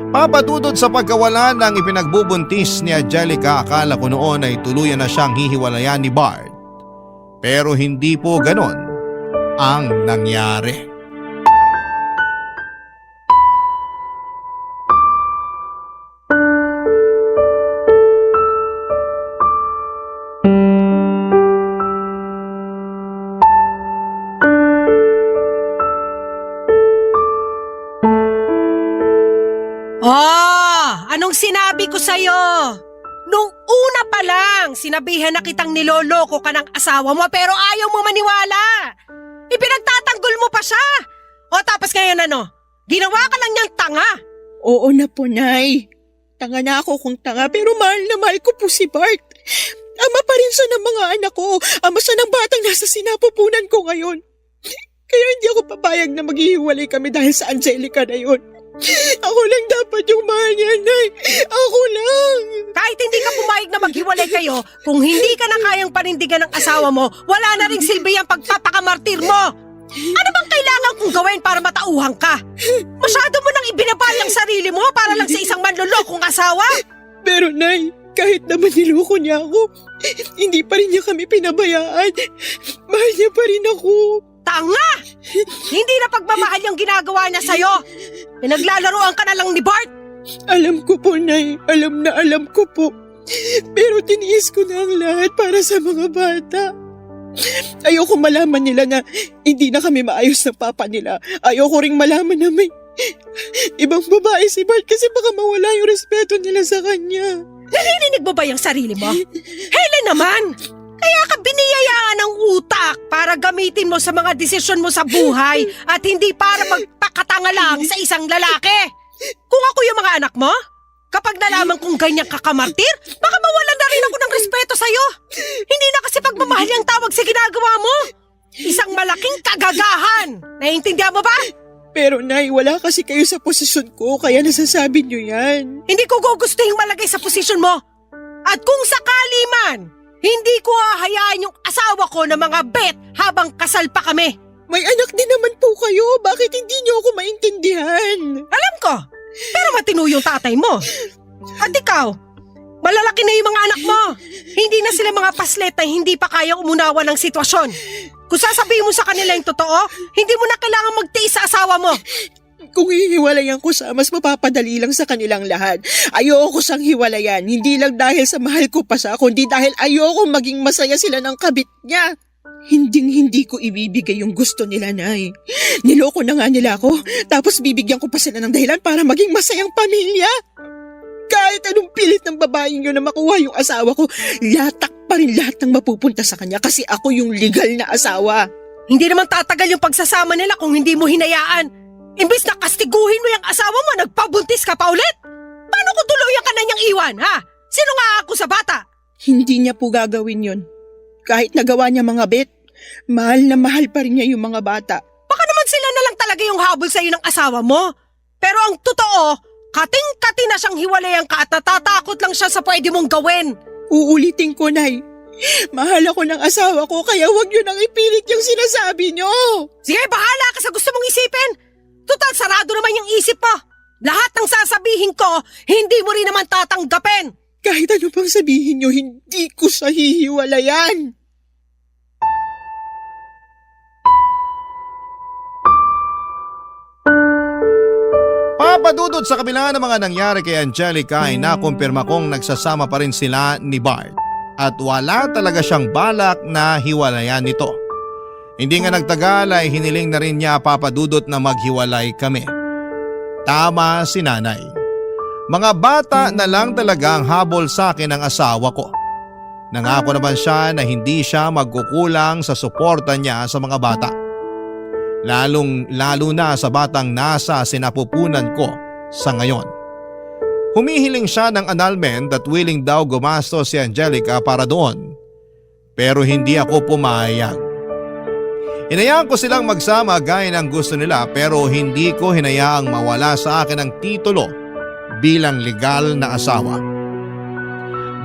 Papadudod sa pagkawala ng ipinagbubuntis ni Angelica, akala ko noon ay tuluyan na siyang hihiwalayan ni Bart. Pero hindi po ganon ang nangyari. Anong sinabi ko sa'yo? Nung una pa lang, sinabihan na kitang niloloko ka ng asawa mo pero ayaw mo maniwala. Ipinagtatanggol mo pa siya. O tapos ngayon ano? Ginawa ka lang niyang tanga. Oo na po, Nay. Tanga na ako kung tanga pero mahal na mahal ko po si Bart. Ama pa rin siya ng mga anak ko. Ama siya ng batang nasa sinapupunan ko ngayon. Kaya hindi ako papayag na maghihiwalay kami dahil sa Angelica na yun. Ako lang dapat yung mahal niya, Nay. Ako lang. Kahit hindi ka pumayag na maghiwalay kayo, kung hindi ka na kayang panindigan ng asawa mo, wala na ring silbi ang pagpapakamartir mo. Ano bang kailangan kong gawin para matauhan ka? Masyado mo nang ibinabal ang sarili mo para lang sa isang manlolokong asawa? Pero Nay, kahit naman niloko niya ako, hindi pa rin niya kami pinabayaan. Mahal niya pa rin ako. Tanga! Hindi na pagmamahal yung ginagawa niya sa'yo. Pinaglalaroan ka na lang ni Bart. Alam ko po, Nay. Alam ko po. Pero tiniis ko na ang lahat para sa mga bata. Ayoko malaman nila na hindi na kami maayos ng papa nila. Ayoko ring malaman na may ibang babae si Bart kasi baka mawala yung respeto nila sa kanya. Narinig mo ba yung sarili mo? Helen naman! Kaya ka biniyayaan ng utak para gamitin mo sa mga desisyon mo sa buhay at hindi para magpakatanga lang sa isang lalaki. Kung ako yung mga anak mo, kapag nalaman kong ganyan kakamartir, baka mawalan na rin ako ng respeto sa'yo. Hindi na kasi pagmamahal ang tawag sa ginagawa mo. Isang malaking kagagahan. Naiintindihan mo ba? Pero Nay, wala kasi kayo sa posisyon ko kaya nasasabi niyo yan. Hindi ko gugustuhin malagay sa posisyon mo. At kung sakali man, hindi ko hahayaan yung asawa ko na mga bet habang kasal pa kami. May anak din naman po kayo. Bakit hindi niyo ako maintindihan? Alam ko. Pero matino yung tatay mo. At ikaw, malalaki na yung mga anak mo. Hindi na sila mga paslet na hindi pa kaya umunawa ng sitwasyon. Kung sasabihin mo sa kanila yung totoo, hindi mo na kailangan magtiis sa asawa mo. Kung hihiwalayan ko siya, mas mapapadali lang sa kanilang lahat. Ayoko siyang hiwalayan, hindi lang dahil sa mahal ko pa siya, kundi dahil ayoko maging masaya sila ng kabit niya. Hinding-hindi ko ibibigay yung gusto nila, Nay. Niloko na nga nila ako, tapos bibigyan ko pa sila ng dahilan para maging masayang pamilya. Kahit anong pilit ng babaeng yun na makuha yung asawa ko, latak pa rin lahat ng mapupunta sa kanya kasi ako yung legal na asawa. Hindi naman tatagal yung pagsasama nila kung hindi mo hinayaan. Imbis na kastiguhin mo yung asawa mo, nagpabuntis ka pa ulit. Paano kung tuluyan ka na niyang iwan, ha? Sino nga ako sa bata? Hindi niya po gagawin yun. Kahit nagawa niya mga bet, mahal na mahal pa rin niya yung mga bata. Baka naman sila na lang talaga yung habol sa'yo ng asawa mo. Pero ang totoo, kating-kati na siyang hiwalayan ka at natatakot lang siya sa pwede mong gawin. Uulitin ko, Nay. Mahal ako ng asawa ko, kaya huwag niyo nang ipilit yung sinasabi niyo. Sige, bahala ka sa gusto mong isipin. Total, sarado naman yung isip mo. Lahat ng sasabihin ko, hindi mo rin naman tatanggapin. Kahit ano pang sabihin niyo, hindi ko siya hihiwalayan. Papadudot sa kabila ng mga nangyari kay Angelica ay nakumpirma kong nagsasama pa rin sila ni Bart at wala talaga siyang balak na hiwalayan nito. Hindi nga nagtagal ay hiniling na rin niya Papadudot na maghiwalay kami. Tama si nanay. Mga bata na lang talaga ang habol sa akin ng asawa ko. Nangako naman siya na hindi siya magkukulang sa suporta niya sa mga bata. Lalo na sa batang nasa sinapupunan ko sa ngayon. Humihiling siya ng annulment at willing daw gumastos si Angelica para doon. Pero hindi ako pumayag. Hinayaan ko silang magsama gaya ng gusto nila pero hindi ko hinayaang mawala sa akin ang titulo bilang legal na asawa.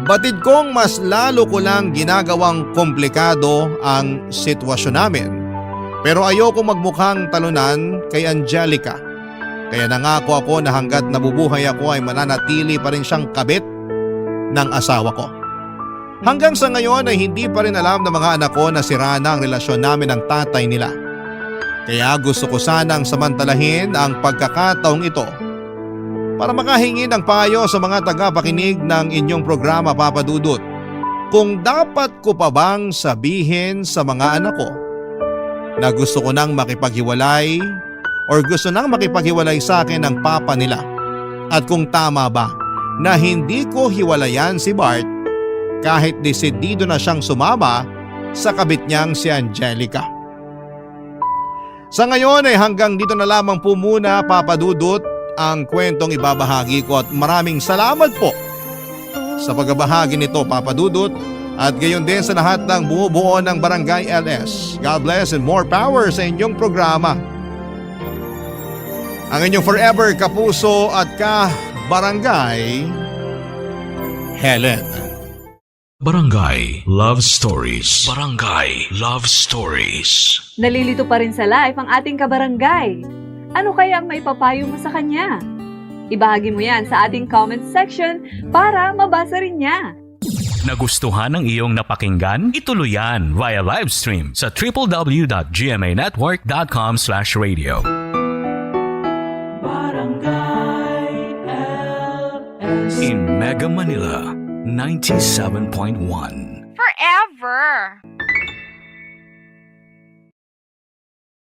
Batid kong mas lalo ko lang ginagawang komplikado ang sitwasyon namin. Pero ayoko magmukhang talunan kay Angelica. Kaya nangako ako na hanggat nabubuhay ako ay mananatili pa rin siyang kabit ng asawa ko. Hanggang sa ngayon ay hindi pa rin alam ng mga anak ko na sira na ang relasyon namin ng tatay nila. Kaya gusto ko sanang samantalahin ang pagkakataong ito para makahingi ng payo sa mga tagapakinig ng inyong programa Papadudot. Kung dapat ko pa bang sabihin sa mga anak ko na gusto ko nang makipaghiwalay or gusto nang makipaghiwalay sa akin ng papa nila. At kung tama ba na hindi ko hiwalayan si Bart kahit desidido na siyang sumama sa kabit niyang si Angelica. Sa ngayon ay hanggang dito na lamang po muna Papadudot ang kwentong ibabahagi ko at maraming salamat po sa pagbabahagi nito Papadudot. At gayon din sa lahat ng bumubuo ng Barangay LS. God bless and more power sa inyong programa. Ang inyong forever kapuso at ka-barangay, Helen. Barangay Love Stories. Barangay Love Stories. Nalilito pa rin sa live ang ating kabarangay. Ano kaya ang maipapayo mo sa kanya? Ibahagi mo yan sa ating comment section para mabasa rin niya. Nagustuhan ng iyong napakinggan? Ituloy yan via live stream sa www.gmanetwork.com/radio. In Mega Manila, 97.1. Forever.